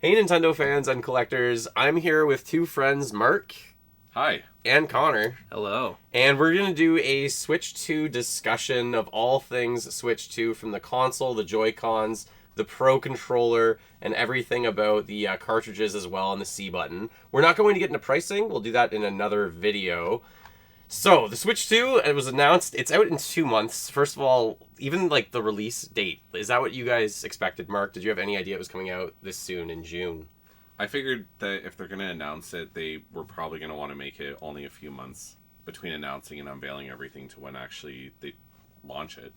Hey Nintendo fans and collectors, I'm here with two friends, Mark Hi. and Connor, Hello. and we're going to do a Switch 2 discussion of all things Switch 2 from the console, the Joy-Cons, the Pro Controller, and everything about the cartridges as well and the C button. We're not going to get into pricing, we'll do that in another video. So, the Switch 2, it was announced, it's out in 2 months. First of all, even like the release date, is that what you guys expected, Mark? Did you have any idea it was coming out this soon in June? I figured that if they're going to announce it, they were probably going to want to make it only a few months between announcing and unveiling everything to when actually they launch it.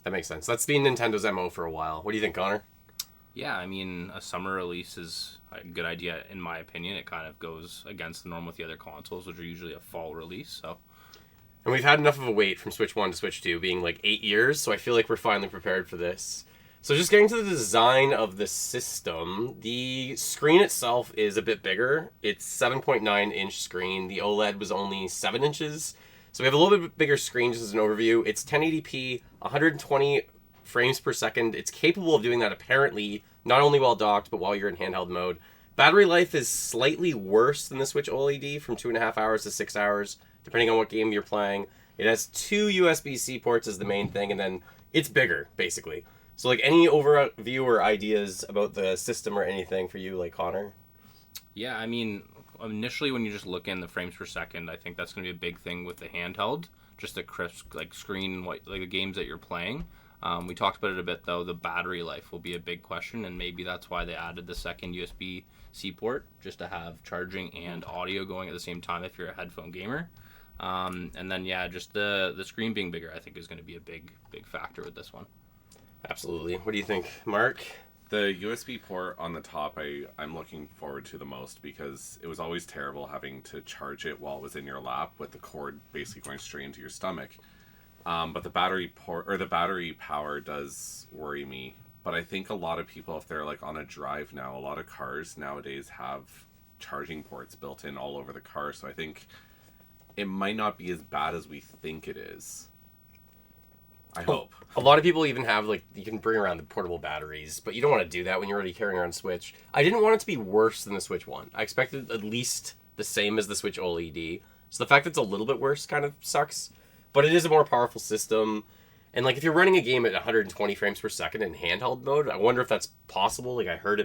That makes sense. That's been Nintendo's MO for a while. What do you think, Connor? Yeah, I mean, a summer release is a good idea in my opinion. It kind of goes against the norm with the other consoles, which are usually a fall release, so... And we've had enough of a wait from Switch 1 to Switch 2, being like 8 years, so I feel like we're finally prepared for this. So just getting to the design of the system, the screen itself is a bit bigger. It's 7.9-inch screen. The OLED was only 7 inches. So we have a little bit bigger screen, just as an overview. It's 1080p, 120 frames per second. It's capable of doing that apparently, not only while docked, but while you're in handheld mode. Battery life is slightly worse than the Switch OLED, from 2.5 hours to 6 hours, depending on what game you're playing. It has 2 USB-C ports as the main thing, and then it's bigger, basically. So, like, any overview or ideas about the system or anything for you, like, Connor? Yeah, I mean, initially when you just look in the frames per second, I think that's going to be a big thing with the handheld. Just a crisp, like, screen, like the games that you're playing. We talked about it a bit, though. The battery life will be a big question, and maybe that's why they added the second USB-C port, just to have charging and audio going at the same time if you're a headphone gamer. And then, yeah, just the screen being bigger, I think, is going to be a big factor with this one. Absolutely. What do you think, Mark? The USB port on the top, I'm looking forward to the most because it was always terrible having to charge it while it was in your lap with the cord basically going straight into your stomach. But the battery port or the battery power does worry me. But I think a lot of people, if they're like on a drive now, a lot of cars nowadays have charging ports built in all over the car. So I think it might not be as bad as we think it is. I hope. A lot of people even have, like, you can bring around the portable batteries, but you don't want to do that when you're already carrying around Switch. I didn't want it to be worse than the Switch 1. I expected at least the same as the Switch OLED. So the fact that it's a little bit worse kind of sucks. But it is a more powerful system. And, like, if you're running a game at 120 frames per second in handheld mode, I wonder if that's possible. Like, I heard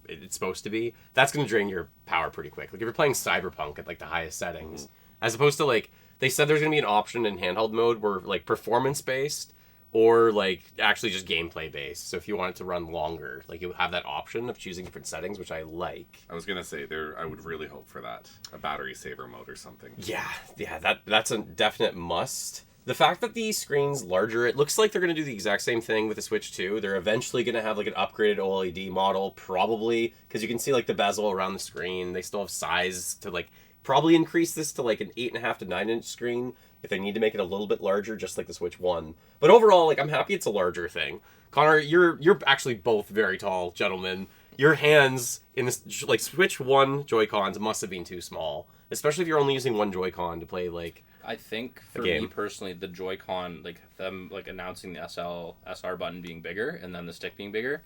it's supposed to be. That's going to drain your power pretty quick. Like, if you're playing Cyberpunk at, like, the highest settings, as opposed to, like, they said there's going to be an option in handheld mode where, like, performance-based or, like, actually just gameplay-based. So if you want it to run longer, like, you have that option of choosing different settings, which I like. I was going to say, I would really hope for that. A battery saver mode or something. Yeah, that's a definite must. The fact that the screen's larger, it looks like they're going to do the exact same thing with the Switch 2. They're eventually going to have, like, an upgraded OLED model, probably, because you can see, like, the bezel around the screen. They still have size to, like, probably increase this to, like, an 8.5 to 9-inch screen if they need to make it a little bit larger, just like the Switch 1. But overall, like, I'm happy it's a larger thing. Connor, you're actually both very tall gentlemen. Your hands in this, like, Switch 1 Joy-Cons must have been too small, especially if you're only using one Joy-Con to play, like, I think for me personally, the Joy-Con, like them like announcing the SR button being bigger and then the stick being bigger,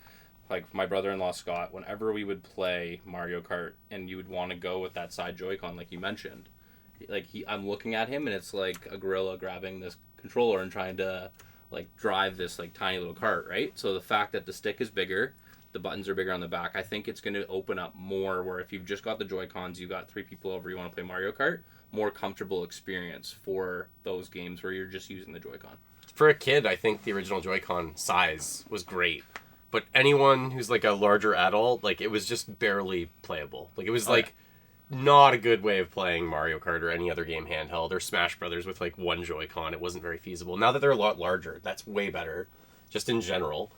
like my brother-in-law Scott, whenever we would play Mario Kart and you would want to go with that side Joy-Con like you mentioned, like I'm looking at him and it's like a gorilla grabbing this controller and trying to like drive this like tiny little cart, right? So the fact that the stick is bigger, the buttons are bigger on the back, I think it's going to open up more where if you've just got the Joy-Cons, you've got 3 people over, you want to play Mario Kart, more comfortable experience for those games where you're just using the Joy-Con. For a kid, I think the original Joy-Con size was great. But anyone who's, like, a larger adult, like, it was just barely playable. Like, it was, not a good way of playing Mario Kart or any other game handheld, or Smash Brothers with, like, one Joy-Con. It wasn't very feasible. Now that they're a lot larger, that's way better, just in general.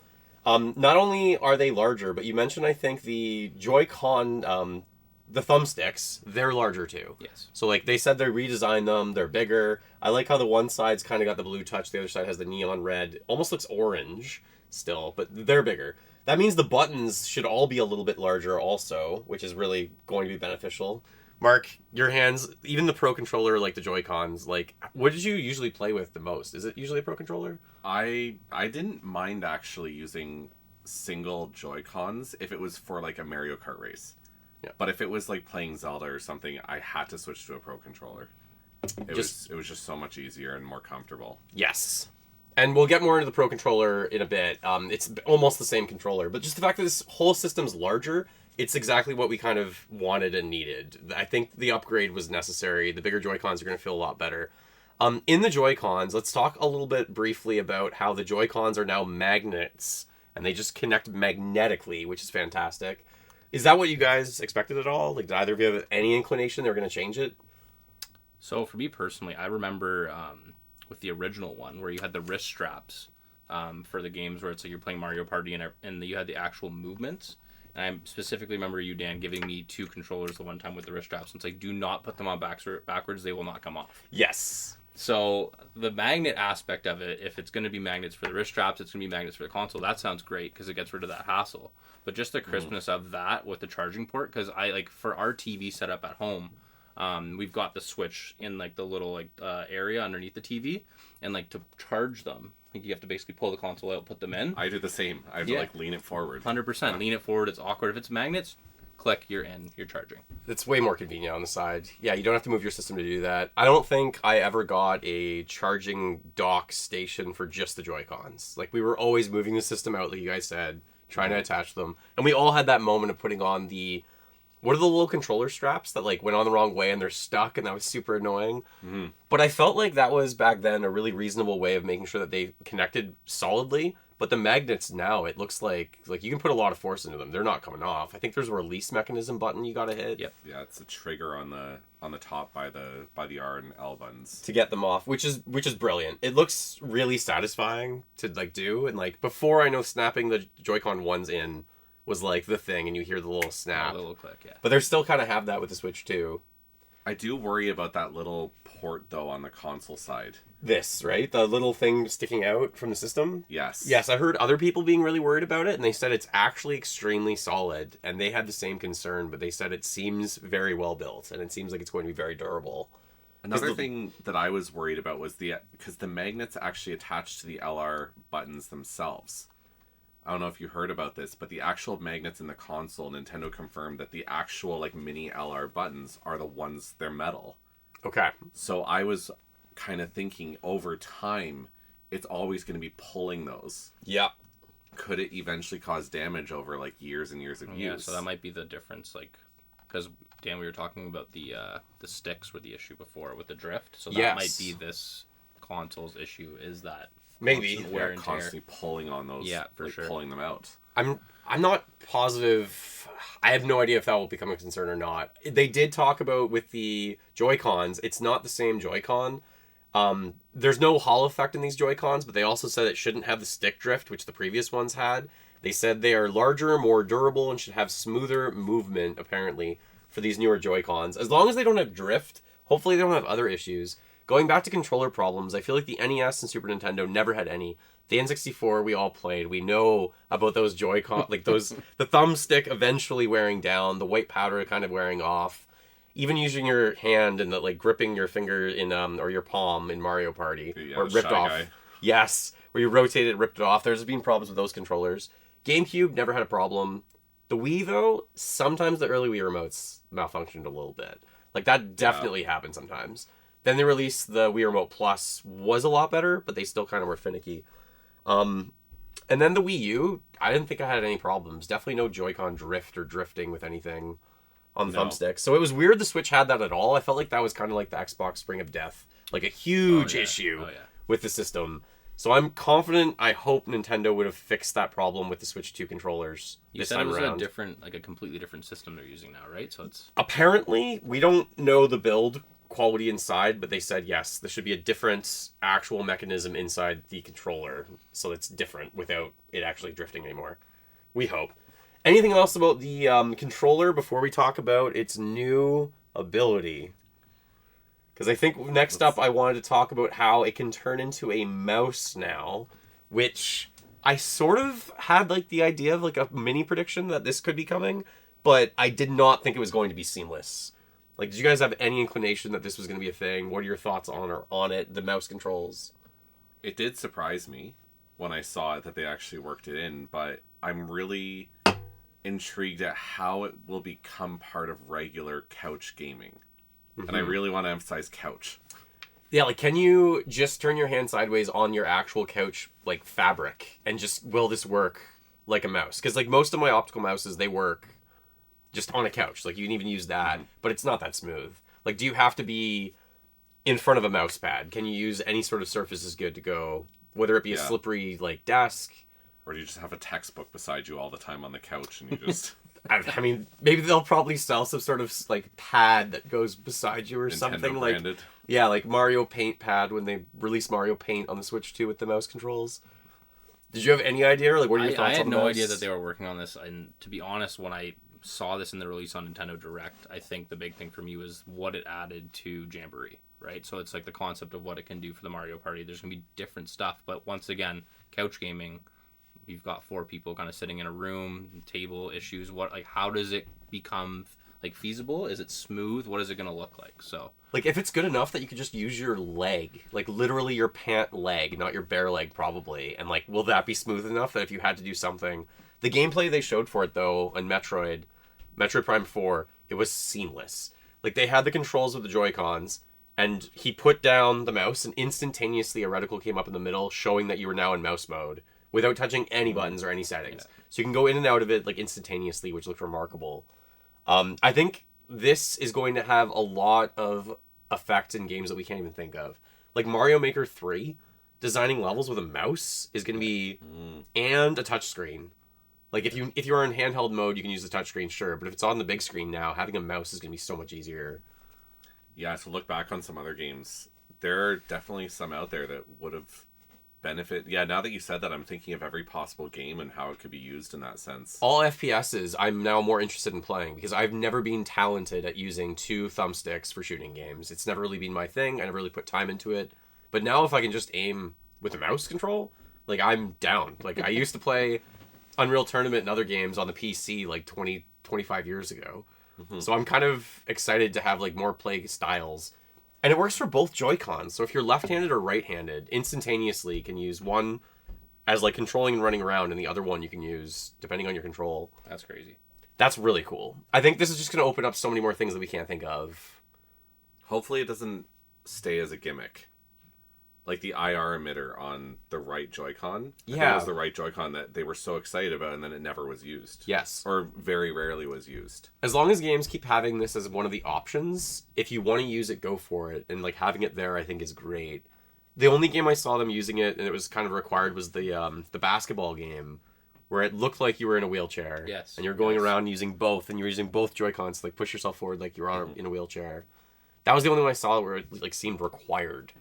Not only are they larger, but you mentioned, I think, the Joy-Con, the thumbsticks, they're larger too. Yes. So, like, they said they redesigned them, they're bigger. I like how the one side's kind of got the blue touch, the other side has the neon red. Almost looks orange still, but they're bigger. That means the buttons should all be a little bit larger also, which is really going to be beneficial. Mark, your hands, even the Pro Controller, like the Joy-Cons, like, what did you usually play with the most? Is it usually a Pro Controller? I didn't mind actually using single Joy-Cons if it was for like a Mario Kart race. Yeah. But if it was like playing Zelda or something, I had to switch to a Pro controller. It was just so much easier and more comfortable. Yes. And we'll get more into the Pro controller in a bit. It's almost the same controller, but just the fact that this whole system's larger, it's exactly what we kind of wanted and needed. I think the upgrade was necessary. The bigger Joy-Cons are going to feel a lot better. In the Joy-Cons, let's talk a little bit briefly about how the Joy-Cons are now magnets, and they just connect magnetically, which is fantastic. Is that what you guys expected at all? Like, did either of you have any inclination they were going to change it? So for me personally, I remember with the original one where you had the wrist straps for the games where it's like you're playing Mario Party and you had the actual movements. And I specifically remember you, Dan, giving me 2 controllers the one time with the wrist straps. And it's like, do not put them on backwards. They will not come off. Yes. So the magnet aspect of it, if it's going to be magnets for the wrist straps, it's going to be magnets for the console. That sounds great because it gets rid of that hassle. But just the crispness of that with the charging port, because I like for our TV setup at home, we've got the switch in like the little like area underneath the TV, and like to charge them, like you have to basically pull the console out, put them in. I do the same. I have to like lean it forward. 100%. Lean it forward. It's awkward. If it's magnets, click, you're in, you're charging. It's way more convenient on the side. Yeah, you don't have to move your system to do that. I don't think I ever got a charging dock station for just the Joy-Cons. Like, we were always moving the system out, like you guys said, trying to attach them. And we all had that moment of putting on the... What are the little controller straps that, like, went on the wrong way and they're stuck, and that was super annoying? Mm-hmm. But I felt like that was, back then, a really reasonable way of making sure that they connected solidly. But the magnets now, it looks like you can put a lot of force into them. They're not coming off. I think there's a release mechanism button you gotta hit. Yep. Yeah, it's a trigger on the top by the R and L buttons to get them off, which is brilliant. It looks really satisfying to like do, and like before I know snapping the Joy-Con ones in was like the thing, and you hear the little snap. A little click, yeah. But they still kind of have that with the Switch too. I do worry about that little port though on the console side. This, right? The little thing sticking out from the system? Yes. Yes, I heard other people being really worried about it, and they said it's actually extremely solid, and they had the same concern, but they said it seems very well built, and it seems like it's going to be very durable. Another thing that I was worried about was because the magnets actually attach to the LR buttons themselves. I don't know if you heard about this, but the actual magnets in the console, Nintendo confirmed that the actual like mini LR buttons are the ones, they're metal. Okay. So I was kind of thinking over time, it's always going to be pulling those. Yeah. Could it eventually cause damage over like years and years of use? Yeah, so that might be the difference, like, because Dan, we were talking about the sticks were the issue before with the drift, so that might be this console's issue, is that maybe wear and tear. Constantly pulling on those, for sure, pulling them out. I'm not positive. I have no idea if that will become a concern or not. They did talk about with the Joy-Cons, it's not the same Joy-Con. There's no Hall effect in these Joy-Cons, but they also said it shouldn't have the stick drift, which the previous ones had. They said they are larger, more durable, and should have smoother movement, apparently, for these newer Joy-Cons. As long as they don't have drift, hopefully they don't have other issues. Going back to controller problems, I feel like the NES and Super Nintendo never had any. The N64 we all played. We know about those Joy-Con, like those, the thumbstick eventually wearing down, the white powder kind of wearing off. Even using your hand and like gripping your finger in or your palm in Mario Party, or ripped off. Guy. Yes, where you rotate it, ripped it off. There's been problems with those controllers. GameCube never had a problem. The Wii though, sometimes the early Wii remotes malfunctioned a little bit. Like that definitely happened sometimes. Then they released the Wii Remote Plus, was a lot better, but they still kind of were finicky. And then the Wii U, I didn't think I had any problems. Definitely no Joy-Con drift or drifting with anything on the thumbstick. So it was weird the Switch had that at all. I felt like that was kind of like the Xbox Spring of Death. Like a huge issue with the system. So I'm confident, I hope Nintendo would have fixed that problem with the Switch 2 controllers this time around. You said it was a completely different system they're using now, right? So it's... Apparently, we don't know the build quality inside, but they said yes, there should be a different actual mechanism inside the controller, so it's different without it actually drifting anymore. We hope. Anything else about the controller before we talk about its new ability? Because I think next up I wanted to talk about how it can turn into a mouse now, which I sort of had like the idea of like a mini prediction that this could be coming, but I did not think it was going to be seamless. Like, did you guys have any inclination that this was going to be a thing? What are your thoughts on it, the mouse controls? It did surprise me when I saw it that they actually worked it in, but I'm really intrigued at how it will become part of regular couch gaming. Mm-hmm. And I really want to emphasize couch. Yeah, like, can you just turn your hand sideways on your actual couch, like, fabric, and just, will this work like a mouse? Because, like, most of my optical mouses, they work just on a couch. Like, you can even use that, but it's not that smooth. Like, do you have to be in front of a mouse pad? Can you use any sort of surface is good to go, whether it be a slippery, like, desk? Or do you just have a textbook beside you all the time on the couch and you just... I mean, maybe they'll probably sell some sort of, like, pad that goes beside you or Nintendo something. Branded. Like, yeah, like Mario Paint pad when they released Mario Paint on the Switch 2 with the mouse controls. Did you have any idea? Or, like, what are your thoughts on I had the no mouse? idea that they were working on this. And to be honest, when I saw this in the release on Nintendo Direct, I think the big thing for me was what it added to Jamboree, right? So it's like the concept of what it can do for the Mario Party. There's going to be different stuff, but once again, couch gaming, you've got 4 people kind of sitting in a room, table issues. How does it become, like, feasible? Is it smooth? What is it going to look like? So, like, if it's good enough that you could just use your leg, like, literally your pant leg, not your bare leg, probably, and, like, will that be smooth enough that if you had to do something... The gameplay they showed for it, though, on Metroid Prime 4, it was seamless. Like, they had the controls with the Joy-Cons, and he put down the mouse, and instantaneously a reticle came up in the middle, showing that you were now in mouse mode, without touching any buttons or any settings. Yeah. So you can go in and out of it, like, instantaneously, which looked remarkable. I think this is going to have a lot of effect in games that we can't even think of. Like Mario Maker 3, designing levels with a mouse is going to be... And a touchscreen. Like, if you are in handheld mode, you can use the touchscreen, sure. But if it's on the big screen now, having a mouse is going to be so much easier. Yeah, to look back on some other games, there are definitely some out there that would have benefit. Yeah, now that you said that, I'm thinking of every possible game and how it could be used in that sense. All FPSs, I'm now more interested in playing, because I've never been talented at using 2 thumbsticks for shooting games. It's never really been my thing. I never really put time into it. But now if I can just aim with a mouse control, like, I'm down. Like, I used to play Unreal Tournament and other games on the PC like 25 years ago. Mm-hmm. So I'm kind of excited to have, like, more play styles. And it works for both Joy-Cons. So if you're left-handed or right-handed, instantaneously you can use one as, like, controlling and running around, and the other one you can use depending on your control. That's crazy. That's really cool. I think this is just going to open up so many more things that we can't think of. Hopefully it doesn't stay as a gimmick. Like the IR emitter on the right Joy-Con. I think it was the right Joy-Con that they were so excited about, and then it never was used. Yes. Or very rarely was used. As long as games keep having this as one of the options, if you want to use it, go for it. And, like, having it there, I think, is great. The only game I saw them using it, and it was kind of required, was the basketball game, where it looked like you were in a wheelchair. Yes. And you're going around using both, and you're using both Joy-Cons to, like, push yourself forward like you're in a wheelchair. That was the only one I saw where it, like, seemed required.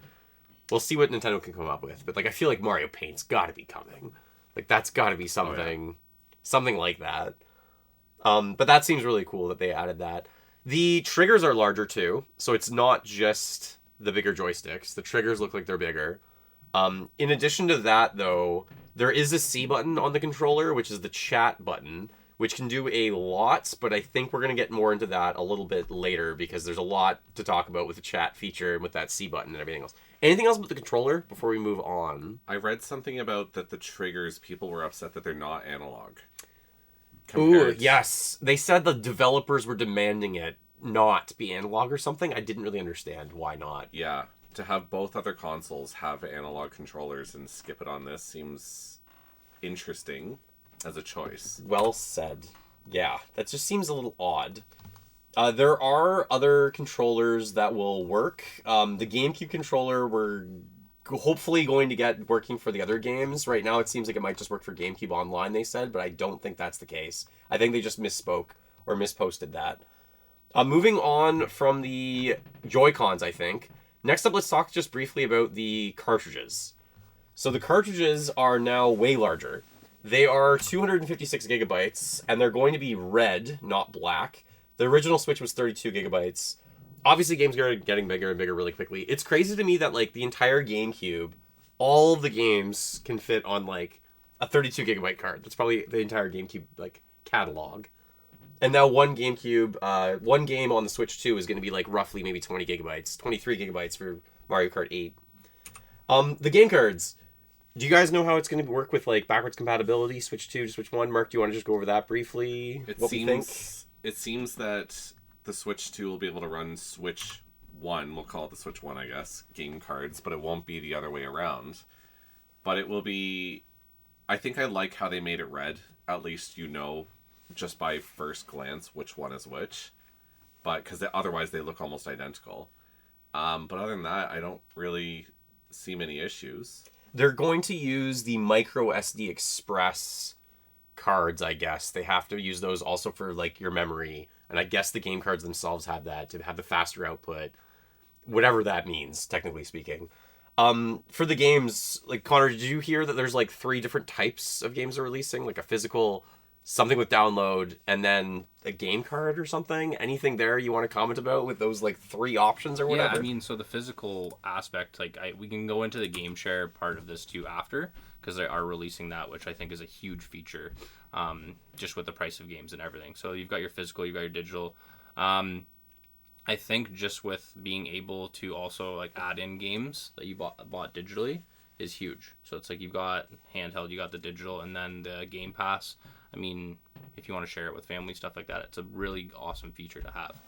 We'll see what Nintendo can come up with, but, like, I feel like Mario Paint's got to be coming. Like, that's got to be something, something like that. But that seems really cool that they added that. The triggers are larger too, so it's not just the bigger joysticks. The triggers look like they're bigger. In addition to that, though, there is a C button on the controller, which is the chat button, which can do a lot, but I think we're going to get more into that a little bit later, because there's a lot to talk about with the chat feature and with that C button and everything else. Anything else about the controller before we move on? I read something about that the triggers, people were upset that they're not analog. Ooh, yes. They said the developers were demanding it not be analog or something. I didn't really understand why not. Yeah. To have both other consoles have analog controllers and skip it on this seems interesting as a choice. Well said. Yeah, that just seems a little odd. There are other controllers that will work. The GameCube controller we're hopefully going to get working for the other games. Right now it seems like it might just work for GameCube Online, they said, but I don't think that's the case. I think they just misspoke or misposted that. Moving on from the Joy-Cons, I think. Next up, let's talk just briefly about the cartridges. So the cartridges are now way larger. They are 256 gigabytes, and they're going to be red, not black. The original Switch was 32 gigabytes. Obviously, games are getting bigger and bigger really quickly. It's crazy to me that, like, the entire GameCube, all of the games can fit on, like, a 32 gigabyte card. That's probably the entire GameCube, like, catalog. And now one game on the Switch 2 is going to be, like, roughly maybe 20 gigabytes, 23 gigabytes for Mario Kart 8. The game cards. Do you guys know how it's going to work with like backwards compatibility, Switch 2 to Switch 1? Mark, do you want to just go over that briefly? It seems that the Switch 2 will be able to run Switch 1, we'll call it the Switch 1, I guess, game cards, but it won't be the other way around. But it will be... I think I like how they made it red. At least you know, just by first glance, which one is which. But because otherwise they look almost identical. But other than that, I don't really see many issues. They're going to use the micro SD Express cards, I guess. They have to use those also for like your memory. And I guess the game cards themselves have that to have the faster output. Whatever that means, technically speaking. For the games, like Connor, did you hear that there's like 3 different types of games they're releasing? Like a physical, something with download, and then a game card or something? Anything there you want to comment about with those like 3 options or whatever? Yeah, I mean, so the physical aspect, like we can go into the game share part of this too after, because they are releasing that, which I think is a huge feature, just with the price of games and everything. So you've got your physical, you've got your digital. I think just with being able to also like add in games that you bought digitally is huge. So it's like you've got handheld, you got the digital, and then the Game Pass. I mean, if you want to share it with family, stuff like that, it's a really awesome feature to have.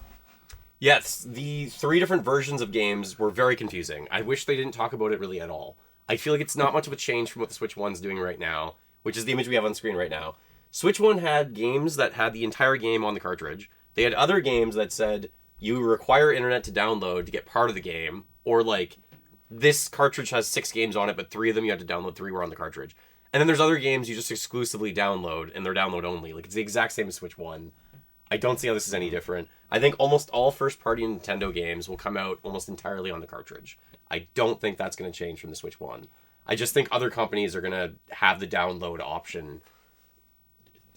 Yes, the 3 different versions of games were very confusing. I wish they didn't talk about it really at all. I feel like it's not much of a change from what the Switch 1's doing right now, which is the image we have on screen right now. Switch 1 had games that had the entire game on the cartridge. They had other games that said you require internet to download to get part of the game, or like, this cartridge has 6 games on it, but 3 of them you had to download, 3 were on the cartridge. And then there's other games you just exclusively download, and they're download only. Like, it's the exact same as Switch 1. I don't see how this is any different. I think almost all first-party Nintendo games will come out almost entirely on the cartridge. I don't think that's going to change from the Switch 1. I just think other companies are going to have the download option.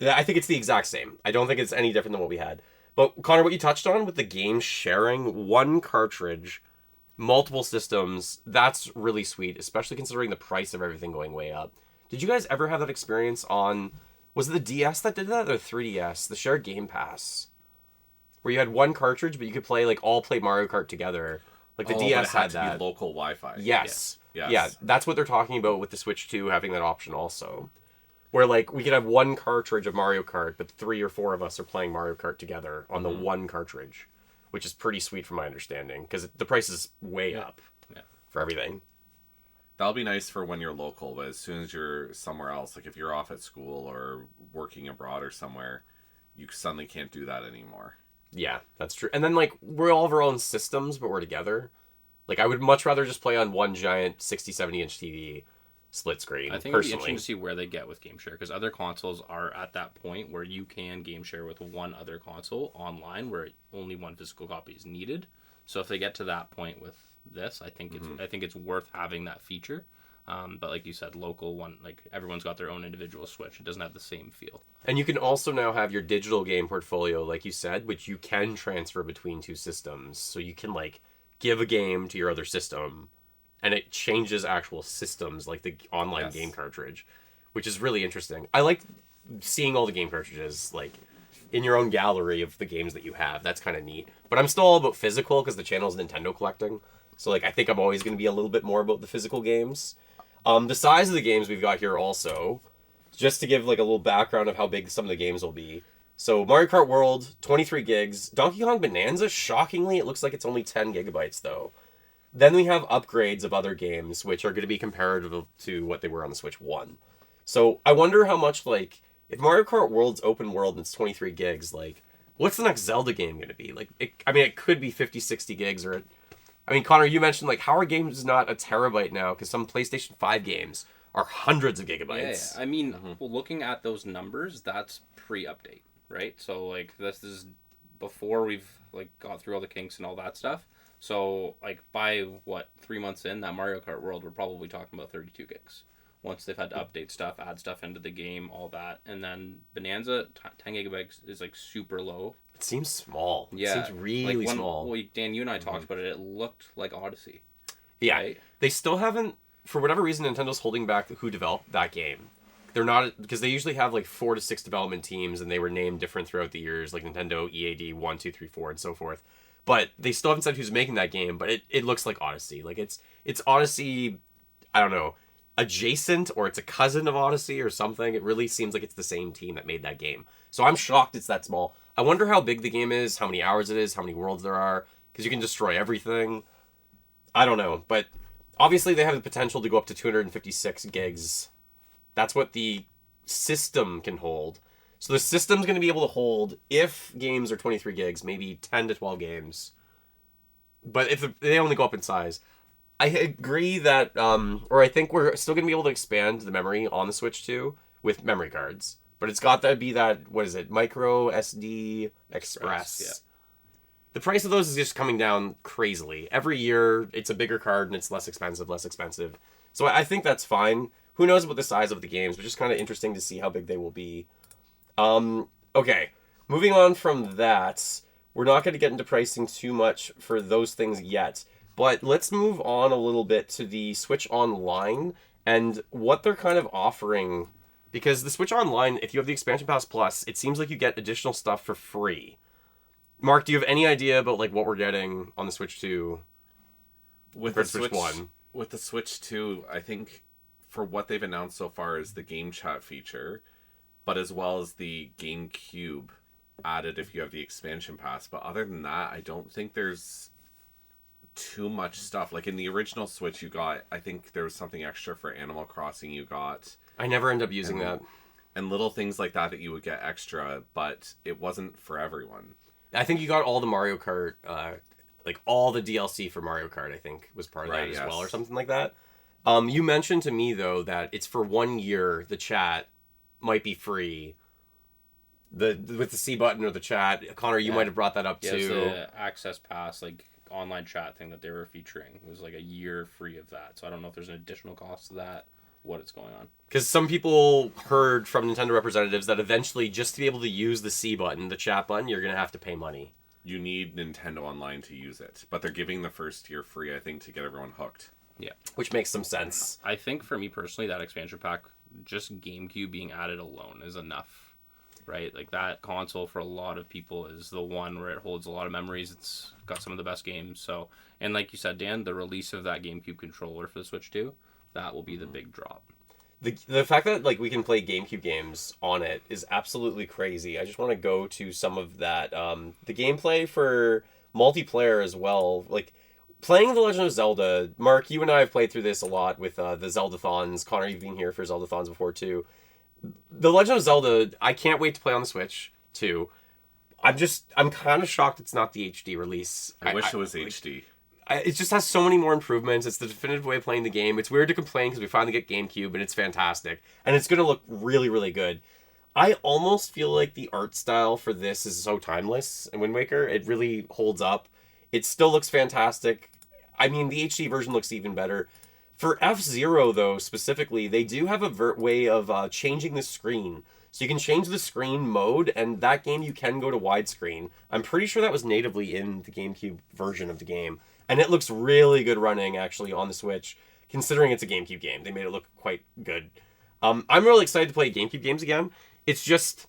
I think it's the exact same. I don't think it's any different than what we had. But, Connor, what you touched on with the game sharing, 1 cartridge, multiple systems, that's really sweet, especially considering the price of everything going way up. Did you guys ever have that experience on... Was it the DS that did that, or 3DS? The shared Game Pass? Where you had 1 cartridge, but you could all play Mario Kart together. Like, the DS had that. To be local Wi-Fi. Yes. Yes. Yeah, that's what they're talking about with the Switch 2 having that option also. Where, like, we could have 1 cartridge of Mario Kart, but 3 or 4 of us are playing Mario Kart together on the 1 cartridge. Which is pretty sweet from my understanding, because the price is way up for everything. That'll be nice for when you're local, but as soon as you're somewhere else, like if you're off at school or working abroad or somewhere, you suddenly can't do that anymore. Yeah, that's true. And then, like, we're all of our own systems, but we're together. Like, I would much rather just play on 1 giant 60, 70-inch TV split screen, I think it'd be interesting to see where they get with game share, because other consoles are at that point where you can game share with 1 other console online, where only 1 physical copy is needed. So if they get to that point with this, I think it's worth having that feature. But like you said, local one, like everyone's got their own individual Switch. It doesn't have the same feel. And you can also now have your digital game portfolio, like you said, which you can transfer between 2 systems. So you can like give a game to your other system, and it changes actual systems, like the online game cartridge, which is really interesting. I like seeing all the game cartridges like in your own gallery of the games that you have. That's kind of neat. But I'm still all about physical because the channel is Nintendo collecting. So like I think I'm always going to be a little bit more about the physical games. The size of the games we've got here also, just to give like a little background of how big some of the games will be. So Mario Kart World, 23 gigs. Donkey Kong Bonanza, shockingly, it looks like it's only 10 gigabytes though. Then we have upgrades of other games, which are going to be comparative to what they were on the Switch 1. So I wonder how much, like, if Mario Kart World's open world and it's 23 gigs, like, what's the next Zelda game going to be? Like, it could be 50, 60 gigs, or... I mean, Connor, you mentioned, like, how are games not a terabyte now? Because some PlayStation 5 games are hundreds of gigabytes. Yeah. I mean, looking at those numbers, that's pre-update, right? So, like, this is before we've, like, got through all the kinks and all that stuff. So, like, by, 3 months in, that Mario Kart World, we're probably talking about 32 gigs. Once they've had to update stuff, add stuff into the game, all that. And then Bonanza, 10 gigabytes is, like, super low. It seemes small. Yeah. It seems really small. Well, Dan, you and I talked about it. It looked like Odyssey. Yeah. Right? They still haven't, for whatever reason, Nintendo's holding back who developed that game. They're not, because they usually have, like, 4 to 6 development teams, and they were named different throughout the years, like Nintendo, EAD, 1, 2, 3, 4, and so forth. But they still haven't said who's making that game, but it looks like Odyssey. Like, it's Odyssey, I don't know. adjacent or it's a cousin of Odyssey or something. It really seems like it's the same team that made that game. So I'm shocked it's that small. I wonder how big the game is, how many hours it is, how many worlds there are, because you can destroy everything. I don't know, but obviously they have the potential to go up to 256 gigs. That's what the system can hold. So the system's going to be able to hold, if games are 23 gigs, maybe 10 to 12 games. But if they only go up in size. I agree that, or I think we're still going to be able to expand the memory on the Switch 2 with memory cards. But it's got to be that, what is it, micro SD Express. Yeah. The price of those is just coming down crazily. Every year, it's a bigger card and it's less expensive. So I think that's fine. Who knows about the size of the games, but just kind of interesting to see how big they will be. Okay, moving on from that, we're not going to get into pricing too much for those things yet. But let's move on a little bit to the Switch Online and what they're kind of offering. Because the Switch Online, if you have the Expansion Pass Plus, it seems like you get additional stuff for free. Mark, do you have any idea about like what we're getting on the Switch 2 with the Switch 1? With the Switch 2, I think for what they've announced so far is the game chat feature, but as well as the GameCube added if you have the Expansion Pass. But other than that, I don't think there's too much stuff. Like in the original Switch, you got, I think there was something extra for Animal Crossing you got. I never end up using that. And little things like that you would get extra, but it wasn't for everyone. I think you got all the Mario Kart, like all the DLC for Mario Kart, I think, was part of that as well, or something like that. You mentioned to me, though, that it's for 1 year, the chat might be free. With the C button or the chat. Connor, you might have brought that up, too. It's the Access Pass, like, online chat thing that they were featuring. It was like a year free of that. So I don't know if there's an additional cost to that, what it's going on. Because some people heard from Nintendo representatives that eventually, just to be able to use the C button, the chat button, you're going to have to pay money. You need Nintendo Online to use it. But they're giving the first year free, I think, to get everyone hooked. Yeah. Which makes some sense. I think for me personally, that expansion pack, just GameCube being added alone is enough. Right? Like that console for a lot of people is the one where it holds a lot of memories. It's got some of the best games. So, and like you said, Dan, the release of that GameCube controller for the Switch 2, that will be the big drop. The fact that like we can play GameCube games on it is absolutely crazy. I just want to go to some of that. The gameplay for multiplayer as well. Like playing The Legend of Zelda. Mark, you and I have played through this a lot with the Zeldathons. Connor, you've been here for Zeldathons before too. The Legend of Zelda, I can't wait to play on the Switch too. I'm kind of shocked it's not the HD release. I wish it was HD. It just has so many more improvements. It's the definitive way of playing the game. It's weird to complain because we finally get GameCube and it's fantastic. And it's going to look really, really good. I almost feel like the art style for this is so timeless in Wind Waker. It really holds up. It still looks fantastic. I mean, the HD version looks even better. For F-Zero, though, specifically, they do have a way of changing the screen. So you can change the screen mode, and that game you can go to widescreen. I'm pretty sure that was natively in the GameCube version of the game. And it looks really good running, actually, on the Switch, considering it's a GameCube game. They made it look quite good. I'm really excited to play GameCube games again. It's just,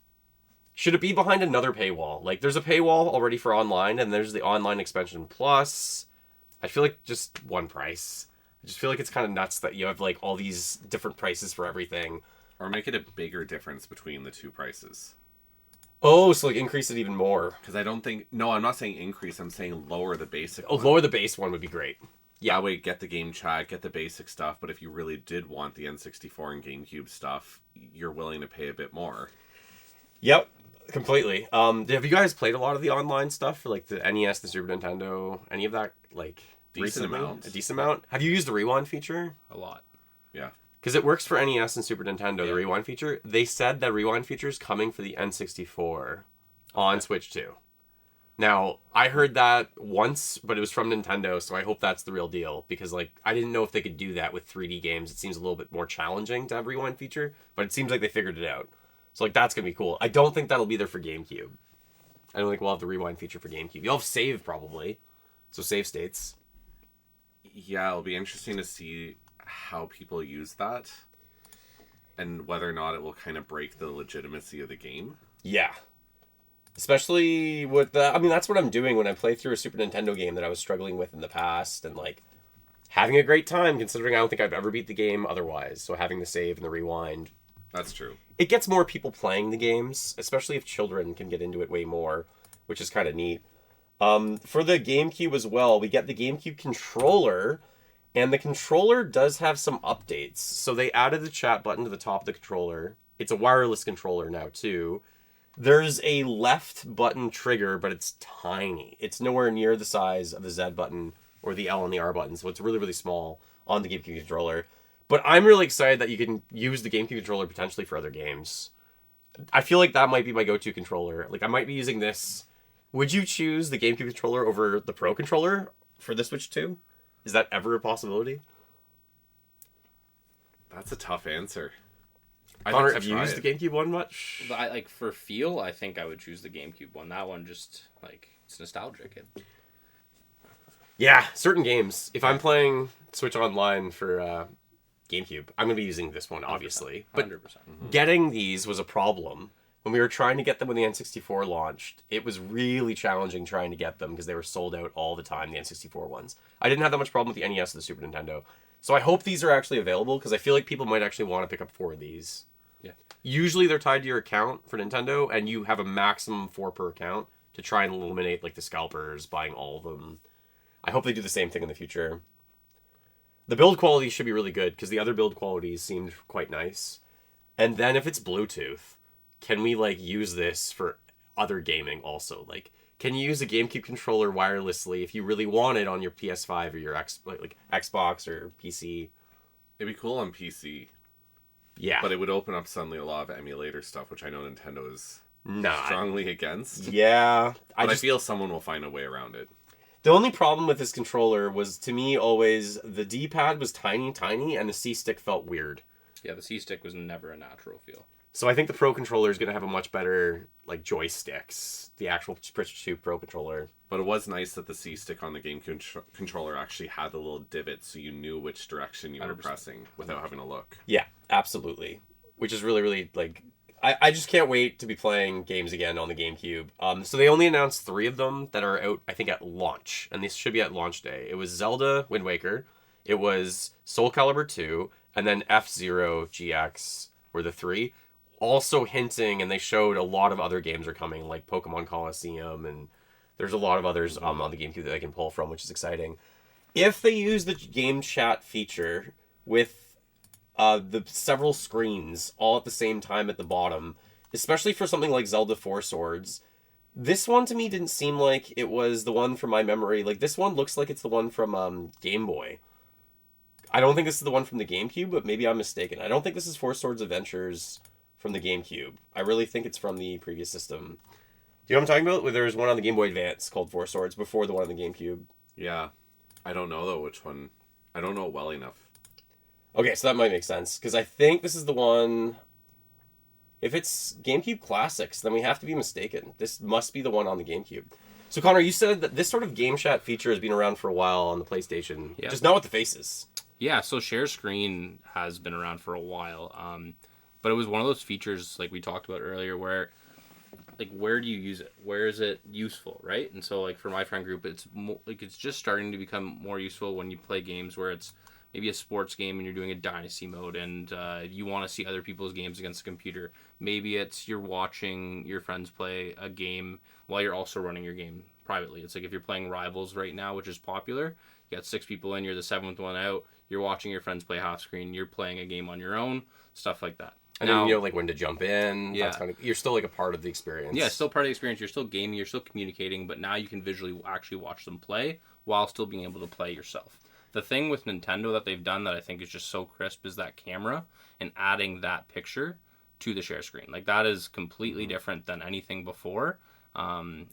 should it be behind another paywall? Like, there's a paywall already for online, and there's the online expansion plus. I feel like just one price. I just feel like it's kind of nuts that you have, like, all these different prices for everything. Or make it a bigger difference between the two prices. Oh, so, like, increase it even more. Because I don't think... No, I'm not saying increase. I'm saying lower the basic one. Lower the base one would be great. Yeah. That way, get the game chat, get the basic stuff. But if you really did want the N64 and GameCube stuff, you're willing to pay a bit more. Yep, completely. Have you guys played a lot of the online stuff for, like, the NES, the Super Nintendo, any of that, like... Decent amount. A decent amount. Have you used the rewind feature? A lot. Yeah. Because it works for NES and Super Nintendo, the rewind feature. They said that rewind feature is coming for the N64 on Switch 2. Now, I heard that once, but it was from Nintendo, so I hope that's the real deal. Because, like, I didn't know if they could do that with 3D games. It seems a little bit more challenging to have rewind feature, but it seems like they figured it out. So, like, that's going to be cool. I don't think that'll be there for GameCube. I don't think we'll have the rewind feature for GameCube. You'll have save, probably. So, save states. Yeah, it'll be interesting to see how people use that and whether or not it will kind of break the legitimacy of the game. Yeah. Especially with the... I mean, that's what I'm doing when I play through a Super Nintendo game that I was struggling with in the past and, like, having a great time, considering I don't think I've ever beat the game otherwise. So having the save and the rewind. That's true. It gets more people playing the games, especially if children can get into it way more, which is kind of neat. For the GameCube as well, we get the GameCube controller, and the controller does have some updates. So they added the chat button to the top of the controller. It's a wireless controller now, too. There's a left button trigger, but it's tiny. It's nowhere near the size of the Z button or the L and the R button, so it's really, really small on the GameCube controller. But I'm really excited that you can use the GameCube controller potentially for other games. I feel like that might be my go-to controller. Like, I might be using this. Would you choose the GameCube controller over the Pro controller for the Switch 2? Is that ever a possibility? That's a tough answer. Connor, have you used the GameCube one much? For feel, I think I would choose the GameCube one. That one just, it's nostalgic. Yeah, certain games. If I'm playing Switch Online for GameCube, I'm going to be using this one, obviously. 100%. But getting these was a problem. When we were trying to get them when the N64 launched, it was really challenging trying to get them because they were sold out all the time, the N64 ones. I didn't have that much problem with the NES or the Super Nintendo. So I hope these are actually available because I feel like people might actually want to pick up 4 of these. Yeah. Usually they're tied to your account for Nintendo, and you have a maximum 4 per account to try and eliminate the scalpers buying all of them. I hope they do the same thing in the future. The build quality should be really good because the other build qualities seemed quite nice. And then if it's Bluetooth, can we use this for other gaming also? Can you use a GameCube controller wirelessly if you really want it on your PS5 or your Xbox or PC? It'd be cool on PC. Yeah. But it would open up suddenly a lot of emulator stuff, which I know Nintendo is strongly against. Yeah. I feel someone will find a way around it. The only problem with this controller was, to me, always the D-pad was tiny, and the C-stick felt weird. Yeah, the C-stick was never a natural feel. So I think the Pro controller is going to have a much better, joysticks. The actual Switch 2 Pro controller. But it was nice that the C-stick on the GameCube controller actually had the little divot so you knew which direction you were pressing without having to look. Yeah, absolutely. Which is really, really, I just can't wait to be playing games again on the GameCube. So they only announced 3 of them that are out, I think, at launch. And these should be at launch day. It was Zelda Wind Waker. It was Soul Calibur 2. And then F-Zero GX were the 3. Also hinting, and they showed a lot of other games are coming, like Pokemon Coliseum, and there's a lot of others on the GameCube that I can pull from, which is exciting. If they use the game chat feature with the several screens all at the same time at the bottom, especially for something like Zelda 4 Swords, this one to me didn't seem like it was the one from my memory. This one looks like it's the one from Game Boy. I don't think this is the one from the GameCube, but maybe I'm mistaken. I don't think this is 4 Swords Adventures from the GameCube. I really think it's from the previous system. Do you know what I'm talking about? Where there was one on the Game Boy Advance called 4 Swords before the one on the GameCube. Yeah. I don't know, though, which one. I don't know it well enough. Okay, so that might make sense, because I think this is the one... If it's GameCube Classics, then we have to be mistaken. This must be the one on the GameCube. So, Connor, you said that this sort of game chat feature has been around for a while on the PlayStation. Yeah. Just not with the faces. Yeah, so share screen has been around for a while. But it was one of those features, like we talked about earlier, where, where do you use it? Where is it useful, right? And so, for my friend group, it's it's just starting to become more useful when you play games where it's maybe a sports game and you're doing a dynasty mode and you want to see other people's games against the computer. Maybe it's you're watching your friends play a game while you're also running your game privately. It's if you're playing Rivals right now, which is popular, you got 6 people in, you're the 7th one out, you're watching your friends play half screen, you're playing a game on your own, stuff like that. And then you know when to jump in. Yeah. That's you're still a part of the experience. Yeah, still part of the experience. You're still gaming, you're still communicating, but now you can visually actually watch them play while still being able to play yourself. The thing with Nintendo that they've done that I think is just so crisp is that camera and adding that picture to the share screen. That is completely different than anything before. And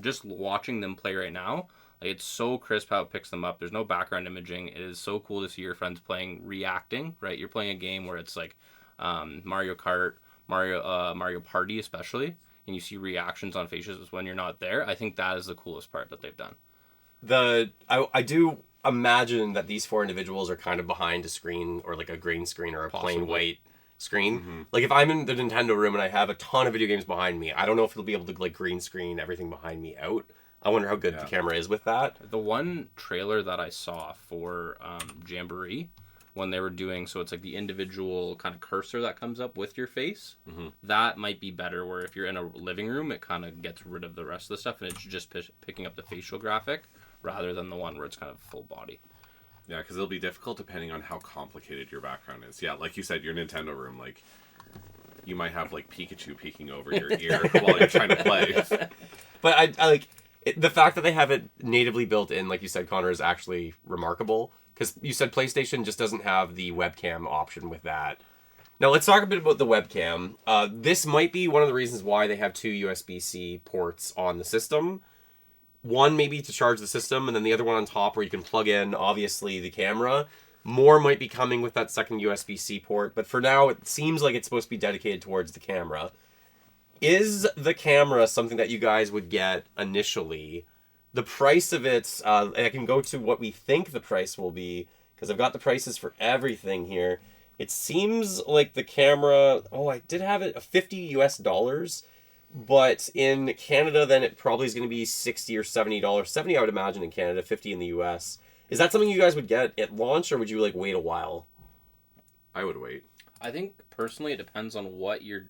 just watching them play right now, it's so crisp how it picks them up. There's no background imaging. It is so cool to see your friends playing, reacting, right? You're playing a game where it's Mario Kart, Mario Party especially, and you see reactions on faces when you're not there. I think that is the coolest part that they've done. I do imagine that these 4 individuals are kind of behind a screen or a green screen or a plain white screen. Mm-hmm. If I'm in the Nintendo room and I have a ton of video games behind me, I don't know if it'll be able to green screen everything behind me out. I wonder how good the camera is with that. The one trailer that I saw for Jamboree, when they were doing, so it's like the individual kind of cursor that comes up with your face, that might be better, where if you're in a living room, it kind of gets rid of the rest of the stuff, and it's just picking up the facial graphic, rather than the one where it's kind of full body. Yeah, because it'll be difficult depending on how complicated your background is. Yeah, like you said, your Nintendo room, like, you might have, like, Pikachu peeking over your ear while you're trying to play. But I like, the fact that they have it natively built in, like you said, Connor, is actually remarkable. Because you said PlayStation just doesn't have the webcam option with that. Now, let's talk a bit about the webcam. This might be one of the reasons why they have 2 USB-C ports on the system. One maybe to charge the system, and then the other one on top where you can plug in, obviously, the camera. More might be coming with that second USB-C port, but for now, it seems like it's supposed to be dedicated towards the camera. Is the camera something that you guys would get initially? The price of it, I can go to what we think the price will be, because I've got the prices for everything here. It seems like the camera, I did have it, $50 US. But in Canada, then it probably is going to be $60 or $70. 70, I would imagine, in Canada, 50 in the US. Is that something you guys would get at launch, or would you like wait a while? I would wait. I think personally, it depends on what you're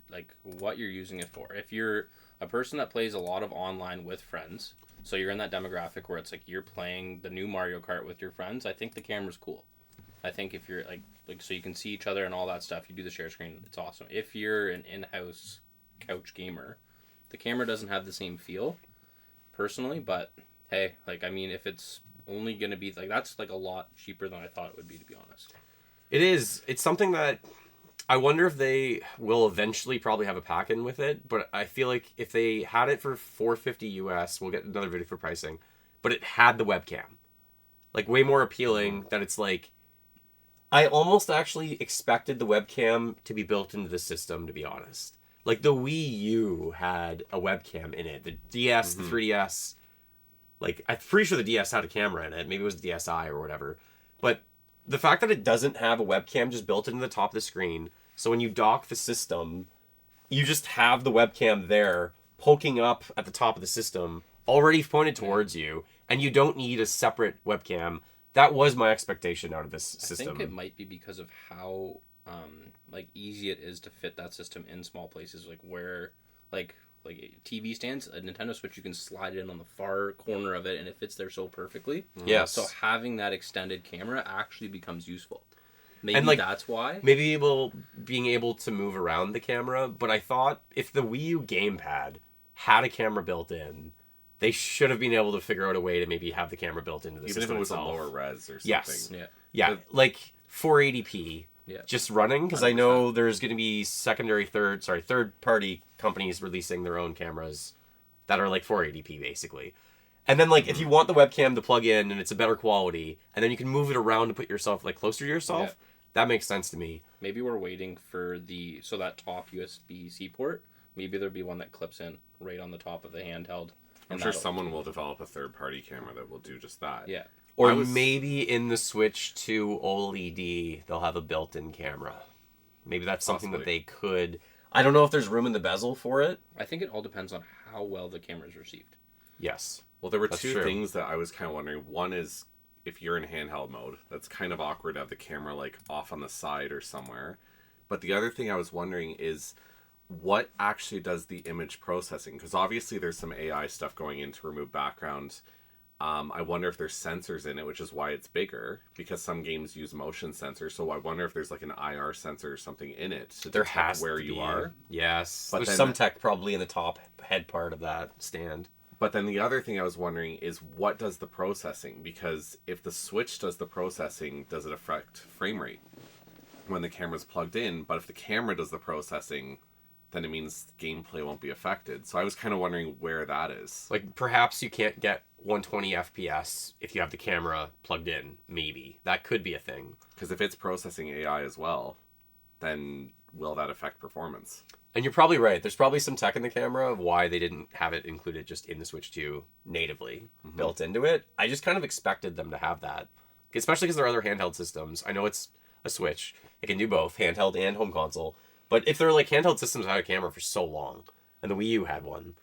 using it for. If you're a person that plays a lot of online with friends, so you're in that demographic where it's like you're playing the new Mario Kart with your friends, I think the camera's cool. I think if you're like so you can see each other and all that stuff, you do the share screen, it's awesome. If you're an in-house couch gamer, the camera doesn't have the same feel, personally, but hey, like, I mean, if it's only going to be, like, that's, like, a lot cheaper than I thought it would be, to be honest. It is. It's something that I wonder if they will eventually probably have a pack-in with it, but I feel like if they had it for $450 US, we'll get another video for pricing, but it had the webcam. Like, way more appealing that it's, like, I almost actually expected the webcam to be built into the system, to be honest. Like, the Wii U had a webcam in it. The DS, the 3DS, like, I'm pretty sure the DS had a camera in it. Maybe it was the DSi or whatever. But the fact that it doesn't have a webcam just built into the top of the screen, so when you dock the system, you just have the webcam there, poking up at the top of the system, already pointed towards you, and you don't need a separate webcam. That was my expectation out of this system. I think it might be because of how like easy it is to fit that system in small places, like where like TV stands, a Nintendo Switch, you can slide it in on the far corner of it and it fits there so perfectly. Yes. So having that extended camera actually becomes useful. Maybe and, like, that's why. Maybe being able to move around the camera, but I thought if the Wii U gamepad had a camera built in, they should have been able to figure out a way to maybe have the camera built into the system. system Even if it was itself. a lower res or something. Yes. Yeah. Like 480p. Yeah. Just running, because I know there's going to be third-party companies releasing their own cameras that are like 480p basically. And then like if you want the webcam to plug in and it's a better quality, and then you can move it around to put yourself like closer to yourself, that makes sense to me. Maybe we're waiting for that top USB-C port. Maybe there'll be one that clips in right on the top of the handheld. I'm sure someone will develop a third-party camera that will do just that. Yeah. Or maybe in the Switch 2 OLED, they'll have a built-in camera. Maybe that's something that they could... I don't know if there's room in the bezel for it. I think it all depends on how well the camera is received. Yes. Well, there were two things that I was kind of wondering. One is, if you're in handheld mode, that's kind of awkward to have the camera like off on the side or somewhere. But the other thing I was wondering is, what actually does the image processing? Because obviously there's some AI stuff going in to remove background. I wonder if there's sensors in it, which is why it's bigger, because some games use motion sensors. So I wonder if there's like an IR sensor or something in it to detect where you are. Yes. But there's some tech probably in the top head part of that stand. But then the other thing I was wondering is, what does the processing? Because if the Switch does the processing, does it affect frame rate when the camera's plugged in? But if the camera does the processing, then it means gameplay won't be affected. So I was kind of wondering where that is. Like, perhaps you can't get 120 FPS if you have the camera plugged in, maybe. That could be a thing. Because if it's processing AI as well, then will that affect performance? And you're probably right. There's probably some tech in the camera of why they didn't have it included just in the Switch 2 natively built into it. I just kind of expected them to have that. Especially because there are other handheld systems. I know it's a Switch. It can do both, handheld and home console. But if they're like handheld systems that had a camera for so long, and the Wii U had one,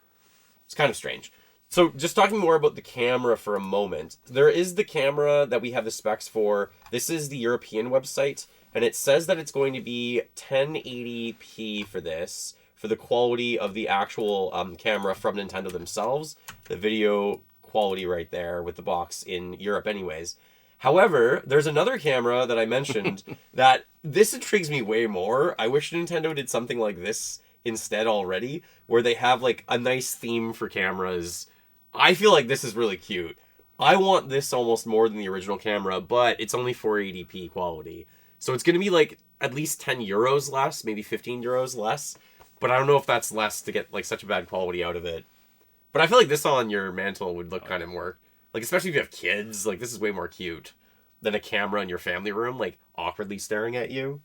it's kind of strange. So just talking more about the camera for a moment, there is the camera that we have the specs for. This is the European website, and it says that it's going to be 1080p for this, for the quality of the actual camera from Nintendo themselves. The video quality right there with the box in Europe anyways. However, there's another camera that I mentioned that this intrigues me way more. I wish Nintendo did something like this instead already, where they have like a nice theme for cameras. I feel like this is really cute. I want this almost more than the original camera, but it's only 480p quality. So it's going to be like at least 10 euros less, maybe 15 euros less. But I don't know if that's less to get like such a bad quality out of it. But I feel like this on your mantle would look kind of more, like especially if you have kids, like this is way more cute than a camera in your family room, like awkwardly staring at you.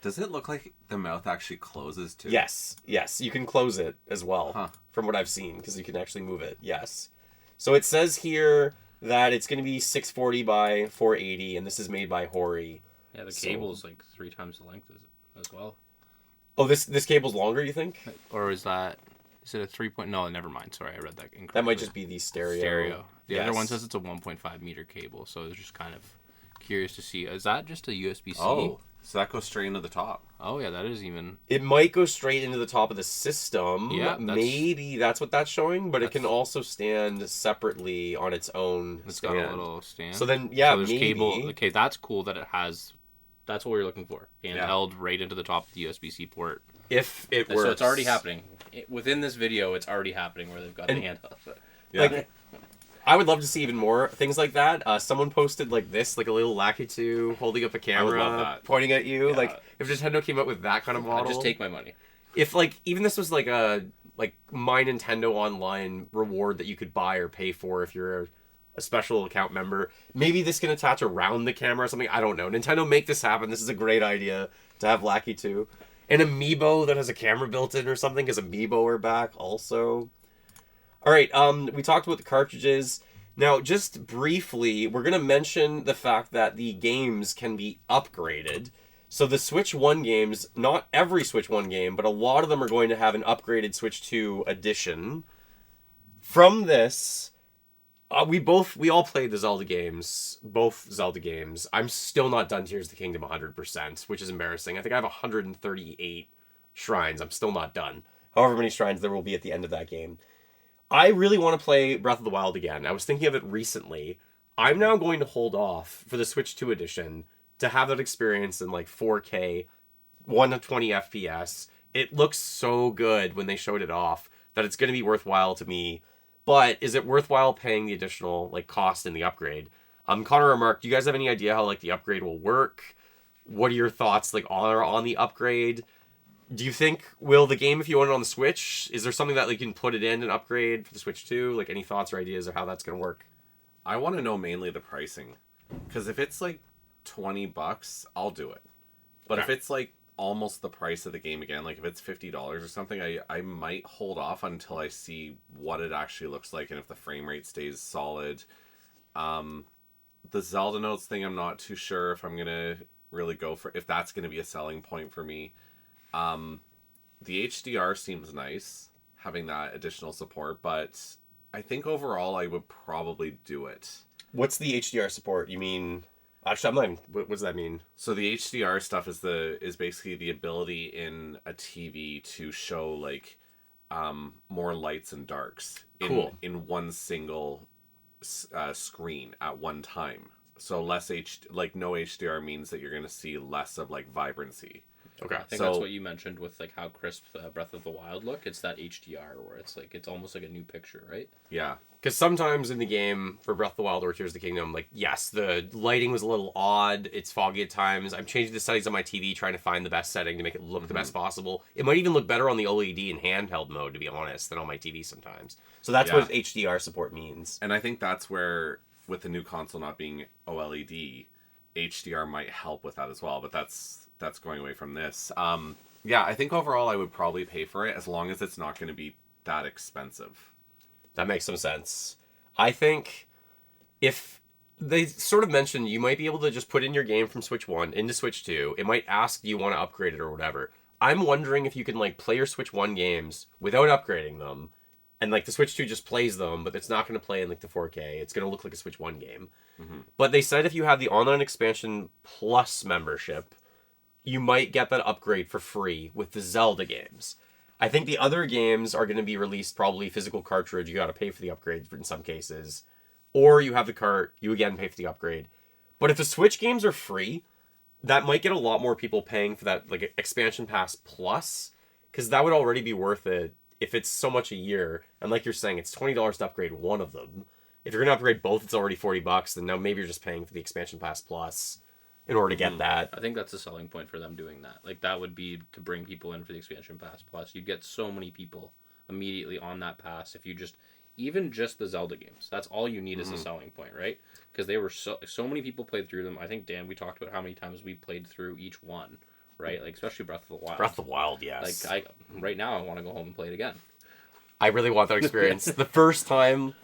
Does it look like the mouth actually closes too? Yes, you can close it as well, from what I've seen, because you can actually move it, yes. So it says here that it's going to be 640 by 480, and this is made by Hori. Yeah, the cable's like 3 times the length as well. Oh, this cable's longer, you think? Or is it a 3 point? No, never mind. Sorry, I read that incorrectly. That might just be the stereo. The other one says it's a 1.5 meter cable, so it's just kind of curious to see. Is that just a USB-C? Oh, so that goes straight into the top. Oh, yeah, that is even... It might go straight into the top of the system. Yeah, maybe that's what that's showing, but it can also stand separately on its own stand. Got a little stand. So then, yeah, so there's maybe... cable. Okay, that's cool that it has... That's what we were looking for. Handheld right into the top of the USB-C port. If it works. So it's already happening. Within this video, it's already happening where they've got the handheld. Yeah. Like, I would love to see even more things like that. Someone posted like this, like a little Lakitu holding up a camera, pointing at you. Yeah. Like if Nintendo came up with that kind of model, I'd just take my money. If like even this was like a My Nintendo Online reward that you could buy or pay for if you're a special account member, maybe this can attach around the camera or something. I don't know. Nintendo, make this happen. This is a great idea to have Lakitu. An amiibo that has a camera built in or something, because amiibo are back also. All right, we talked about the cartridges. Now, just briefly, we're going to mention the fact that the games can be upgraded. So the Switch 1 games, not every Switch 1 game, but a lot of them are going to have an upgraded Switch 2 edition. From this, we all played the Zelda games, both Zelda games. I'm still not done Tears of the Kingdom 100%, which is embarrassing. I think I have 138 shrines. I'm still not done. However many shrines there will be at the end of that game. I really want to play Breath of the Wild again. I was thinking of it recently. I'm now going to hold off for the Switch 2 edition to have that experience in like 4K, 120 FPS. It looks so good when they showed it off that it's going to be worthwhile to me. But is it worthwhile paying the additional like cost in the upgrade? Connor or Mark, do you guys have any idea how like the upgrade will work? What are your thoughts like on the upgrade? Do you think, will the game, if you own it on the Switch, is there something that like, you can put it in and upgrade for the Switch 2? Like, any thoughts or ideas of how that's going to work? I want to know mainly the pricing. Because if it's like $20, I'll do it. But if it's like almost the price of the game again, like if it's $50 or something, I might hold off until I see what it actually looks like and if the frame rate stays solid. The Zelda Notes thing, I'm not too sure if I'm going to really go for, if that's going to be a selling point for me. The HDR seems nice, having that additional support, but I think overall I would probably do it. What's the HDR support? You mean... Actually, I'm not even... What does that mean? So the HDR stuff is basically the ability in a TV to show like more lights and darks in one single screen at one time. So no HDR means that you're going to see less of like vibrancy. Okay. I think that's what you mentioned with like how crisp Breath of the Wild look. It's that HDR where it's like it's almost like a new picture, right? Yeah. Because sometimes in the game for Breath of the Wild or Tears of the Kingdom, like yes, the lighting was a little odd. It's foggy at times. I'm changing the settings on my TV, trying to find the best setting to make it look the best possible. It might even look better on the OLED in handheld mode, to be honest, than on my TV sometimes. So that's what HDR support means. And I think that's where, with the new console not being OLED, HDR might help with that as well. But that's going away from this. Yeah, I think overall I would probably pay for it as long as it's not going to be that expensive. That makes some sense. I think if they sort of mentioned you might be able to just put in your game from Switch 1 into Switch 2, it might ask do you want to upgrade it or whatever. I'm wondering if you can like play your Switch 1 games without upgrading them And like the Switch 2 just plays them, but it's not going to play in like the 4K. It's going to look like a Switch 1 game. But they said if you have the online expansion plus membership, you might get that upgrade for free with the Zelda games. I think the other games are going to be released probably physical cartridge. You got to pay for the upgrade in some cases. Or you have the cart, you again pay for the upgrade. But if the Switch games are free, that might get a lot more people paying for that like expansion pass plus, because that would already be worth it if it's so much a year. And like you're saying, it's $20 to upgrade one of them. If you're going to upgrade both, it's already $40. Then now maybe you're just paying for the expansion pass plus in order to get that. I think that's a selling point for them doing that. Like, that would be to bring people in for the expansion pass plus. You'd get so many people immediately on that pass if you just, even just the Zelda games. That's all you need as a selling point, right? Because they were so many people played through them. I think, Dan, we talked about how many times we played through each one, right? Like, especially Breath of the Wild. Breath of the Wild, yes. Like, right now I want to go home and play it again. I really want that experience. The first time,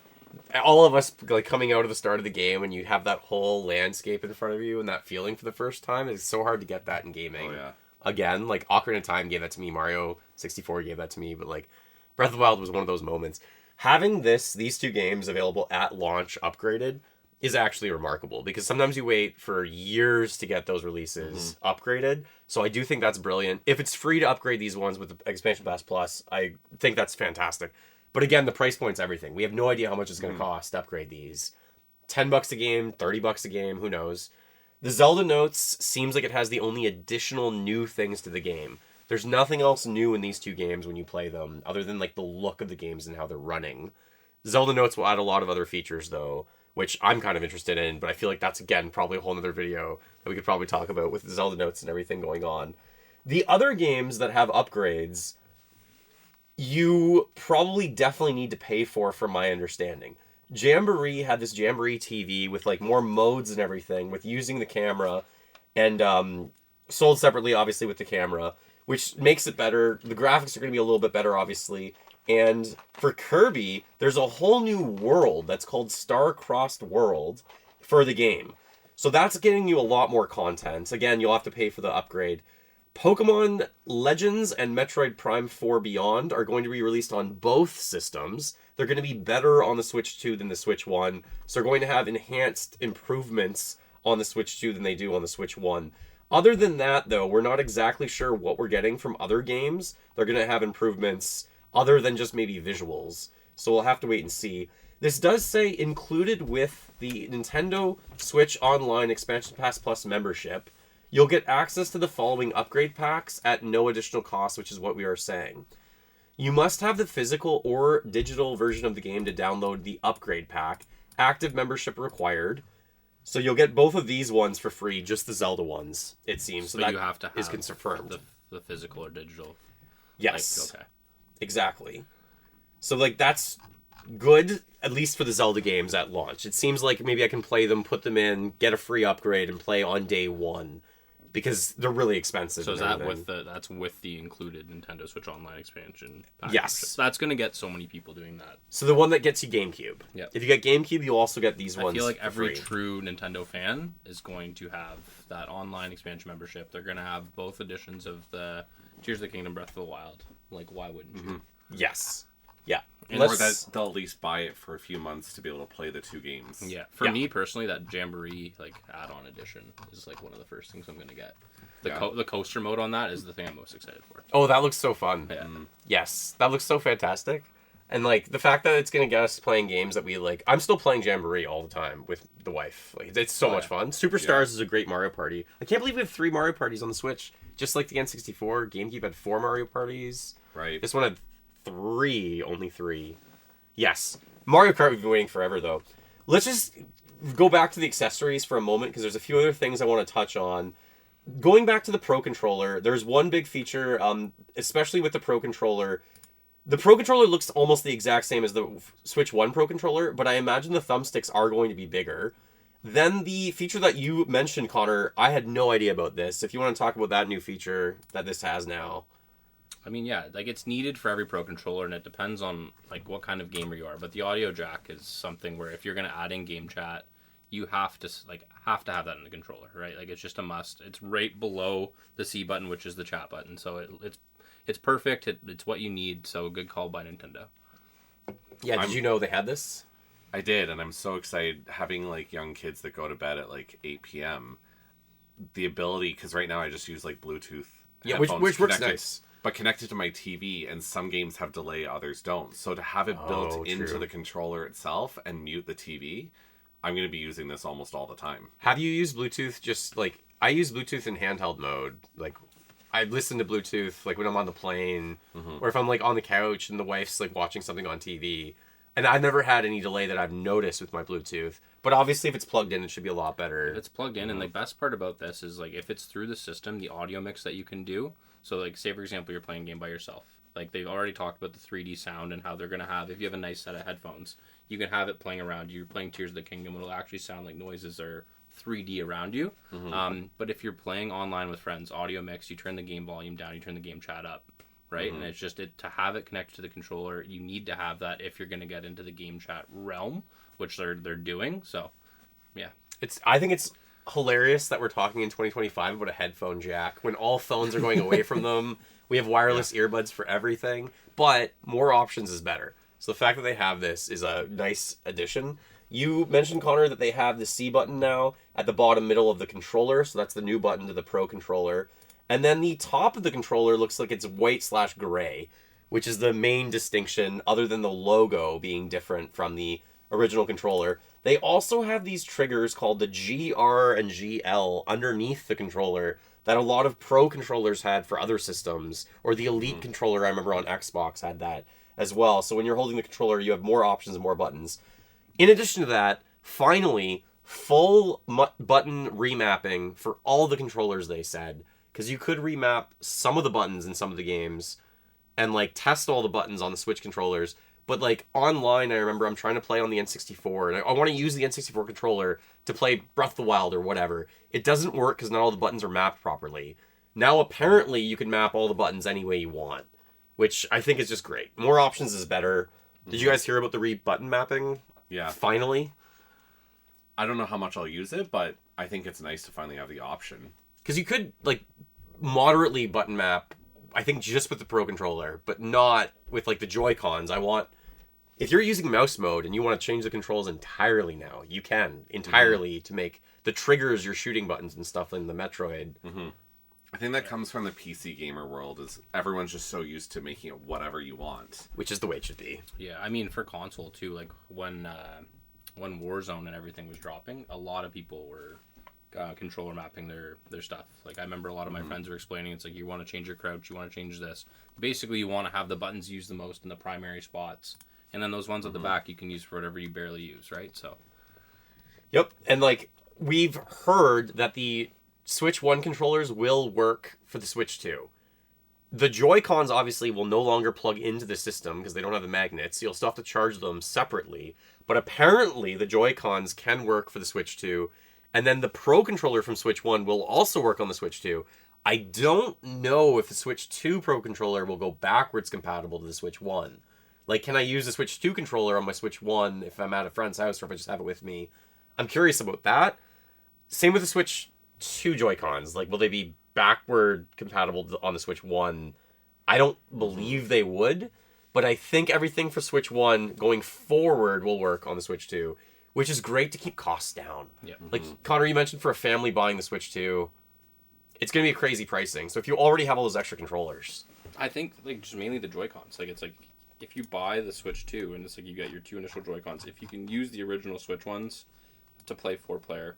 all of us like coming out of the start of the game and you have that whole landscape in front of you and that feeling for the first time, it's so hard to get that in gaming. Oh, yeah. Again, like Ocarina of Time gave that to me, Mario 64 gave that to me, but like Breath of the Wild was one of those moments. Having these two games available at launch upgraded is actually remarkable, because sometimes you wait for years to get those releases upgraded. So I do think that's brilliant. If it's free to upgrade these ones with the Expansion Pass Plus, I think that's fantastic. But again, the price point's everything. We have no idea how much it's going to cost to upgrade these. $10 a game, $30 a game, who knows? The Zelda Notes seems like it has the only additional new things to the game. There's nothing else new in these two games when you play them, other than like the look of the games and how they're running. Zelda Notes will add a lot of other features, though, which I'm kind of interested in, but I feel like that's, again, probably a whole other video that we could probably talk about with the Zelda Notes and everything going on. The other games that have upgrades, you probably definitely need to pay for, from my understanding. Jamboree had this Jamboree TV with like more modes and everything, with using the camera, and sold separately, obviously, with the camera, which makes it better. The graphics are going to be a little bit better, obviously. And for Kirby, there's a whole new world that's called Star-Crossed World for the game. So that's getting you a lot more content. Again, you'll have to pay for the upgrade. Pokemon Legends and Metroid Prime 4 Beyond are going to be released on both systems. They're going to be better on the Switch 2 than the Switch 1. So they're going to have enhanced improvements on the Switch 2 than they do on the Switch 1. Other than that, though, we're not exactly sure what we're getting from other games. They're going to have improvements other than just maybe visuals. So we'll have to wait and see. This does say included with the Nintendo Switch Online Expansion Pass Plus membership, you'll get access to the following upgrade packs at no additional cost, which is what we are saying. You must have the physical or digital version of the game to download the upgrade pack. Active membership required. So you'll get both of these ones for free, just the Zelda ones, it seems. So that you have to have is confirmed. The physical or digital. Yes. Like, okay. Exactly. So, like, that's good, at least for the Zelda games at launch. It seems like maybe I can play them, put them in, get a free upgrade, and play on day one, because they're really expensive. So is that that's with the included Nintendo Switch Online expansion pack? Yes. That's going to get so many people doing that. So the one that gets you GameCube. Yep. If you get GameCube, you'll also get these ones. I feel like every free. true Nintendo fan is going to have that online expansion membership. They're going to have both editions of the Tears of the Kingdom, Breath of the Wild. Like, why wouldn't you? Yes. Yeah. Or that they'll at least buy it for a few months to be able to play the two games. Yeah. For me personally, that Jamboree like add-on edition is like one of the first things I'm going to get. The coaster mode on that is the thing I'm most excited for. Oh, that looks so fun. Yeah. Yes, that looks so fantastic. And like the fact that it's going to get us playing games that we like. I'm still playing Jamboree all the time with the wife. Like, it's so much fun. Superstars is a great Mario Party. I can't believe we have 3 Mario Parties on the Switch. Just like the N64, GameCube had 4 Mario Parties. Right. This one had 3, only 3. Yes. Mario Kart, we've been waiting forever, though. Let's just go back to the accessories for a moment, because there's a few other things I want to touch on. Going back to the Pro Controller, there's one big feature, especially with the Pro Controller. The Pro Controller looks almost the exact same as the Switch 1 Pro Controller, but I imagine the thumbsticks are going to be bigger. Then the feature that you mentioned, Connor, I had no idea about this. If you want to talk about that new feature that this has now. I mean, yeah, like it's needed for every Pro Controller, and it depends on like what kind of gamer you are. But the audio jack is something where if you're going to add in game chat, you have to have that in the controller, right? Like it's just a must. It's right below the C button, which is the chat button. So it's perfect. It's what you need. So good call by Nintendo. Yeah, did you know they had this? I did, and I'm so excited having like young kids that go to bed at like 8 p.m. The ability, because right now I just use like Bluetooth headphones, which works nice, but connected to my TV, and some games have delay, others don't. So to have it built into the controller itself and mute the TV, I'm going to be using this almost all the time. Have you used Bluetooth? Just like I use Bluetooth in handheld mode. Like I listen to Bluetooth like when I'm on the plane, or if I'm like on the couch and the wife's like watching something on TV. And I've never had any delay that I've noticed with my Bluetooth. But obviously, if it's plugged in, it should be a lot better. If it's plugged in, and the best part about this is, like, if it's through the system, the audio mix that you can do. So, like, say, for example, you're playing a game by yourself. Like, they've already talked about the 3D sound and how they're going to have, if you have a nice set of headphones, you can have it playing around you. You're playing Tears of the Kingdom, it'll actually sound like noises are 3D around you. But if you're playing online with friends, audio mix, you turn the game volume down, you turn the game chat up. Right, and it's just to have it connected to the controller. You need to have that if you're going to get into the game chat realm, which they're doing. So, yeah, I think it's hilarious that we're talking in 2025 about a headphone jack when all phones are going away from them. We have wireless earbuds for everything, but more options is better. So the fact that they have this is a nice addition. You mentioned, Connor, that they have the C button now at the bottom middle of the controller, so that's the new button to the Pro controller. And then the top of the controller looks like it's white/gray, which is the main distinction other than the logo being different from the original controller. They also have these triggers called the GR and GL underneath the controller that a lot of Pro controllers had for other systems, or the Elite controller I remember on Xbox had that as well. So when you're holding the controller, you have more options and more buttons. In addition to that, finally, full button remapping for all the controllers, they said. Because you could remap some of the buttons in some of the games and, like, test all the buttons on the Switch controllers. But, like, online, I remember I'm trying to play on the N64, and I want to use the N64 controller to play Breath of the Wild or whatever. It doesn't work because not all the buttons are mapped properly. Now, apparently, you can map all the buttons any way you want, which I think is just great. More options is better. Did you guys hear about the button mapping? Yeah. Finally? I don't know how much I'll use it, but I think it's nice to finally have the option. Because you could, like, moderately button map, I think, just with the Pro controller, but not with, like, the Joy-Cons. If you're using mouse mode and you want to change the controls entirely now, you can entirely to make the triggers your shooting buttons and stuff in the Metroid. I think that comes from the PC gamer world, is everyone's just so used to making it whatever you want. Which is the way it should be. Yeah, I mean, for console, too, like, when Warzone and everything was dropping, a lot of people were controller mapping their stuff. Like, I remember a lot of my friends were explaining, it's like, you want to change your crouch, you want to change this. Basically, you want to have the buttons used the most in the primary spots. And then those ones at the back you can use for whatever you barely use, right? So. Yep, and, like, we've heard that the Switch 1 controllers will work for the Switch 2. The Joy-Cons, obviously, will no longer plug into the system because they don't have the magnets. You'll still have to charge them separately. But apparently, the Joy-Cons can work for the Switch 2. And then the Pro controller from Switch 1 will also work on the Switch 2. I don't know if the Switch 2 Pro controller will go backwards compatible to the Switch 1. Like, can I use the Switch 2 controller on my Switch 1 if I'm at a friend's house or if I just have it with me? I'm curious about that. Same with the Switch 2 Joy-Cons. Like, will they be backward compatible on the Switch 1? I don't believe they would, but I think everything for Switch 1 going forward will work on the Switch 2. Which is great to keep costs down. Yeah. Like, Connor, you mentioned for a family buying the Switch 2, it's going to be a crazy pricing. So if you already have all those extra controllers. I think, like, just mainly the Joy-Cons. Like, it's like, if you buy the Switch 2, and it's like you get your 2 initial Joy-Cons, if you can use the original Switch ones to play 4-player,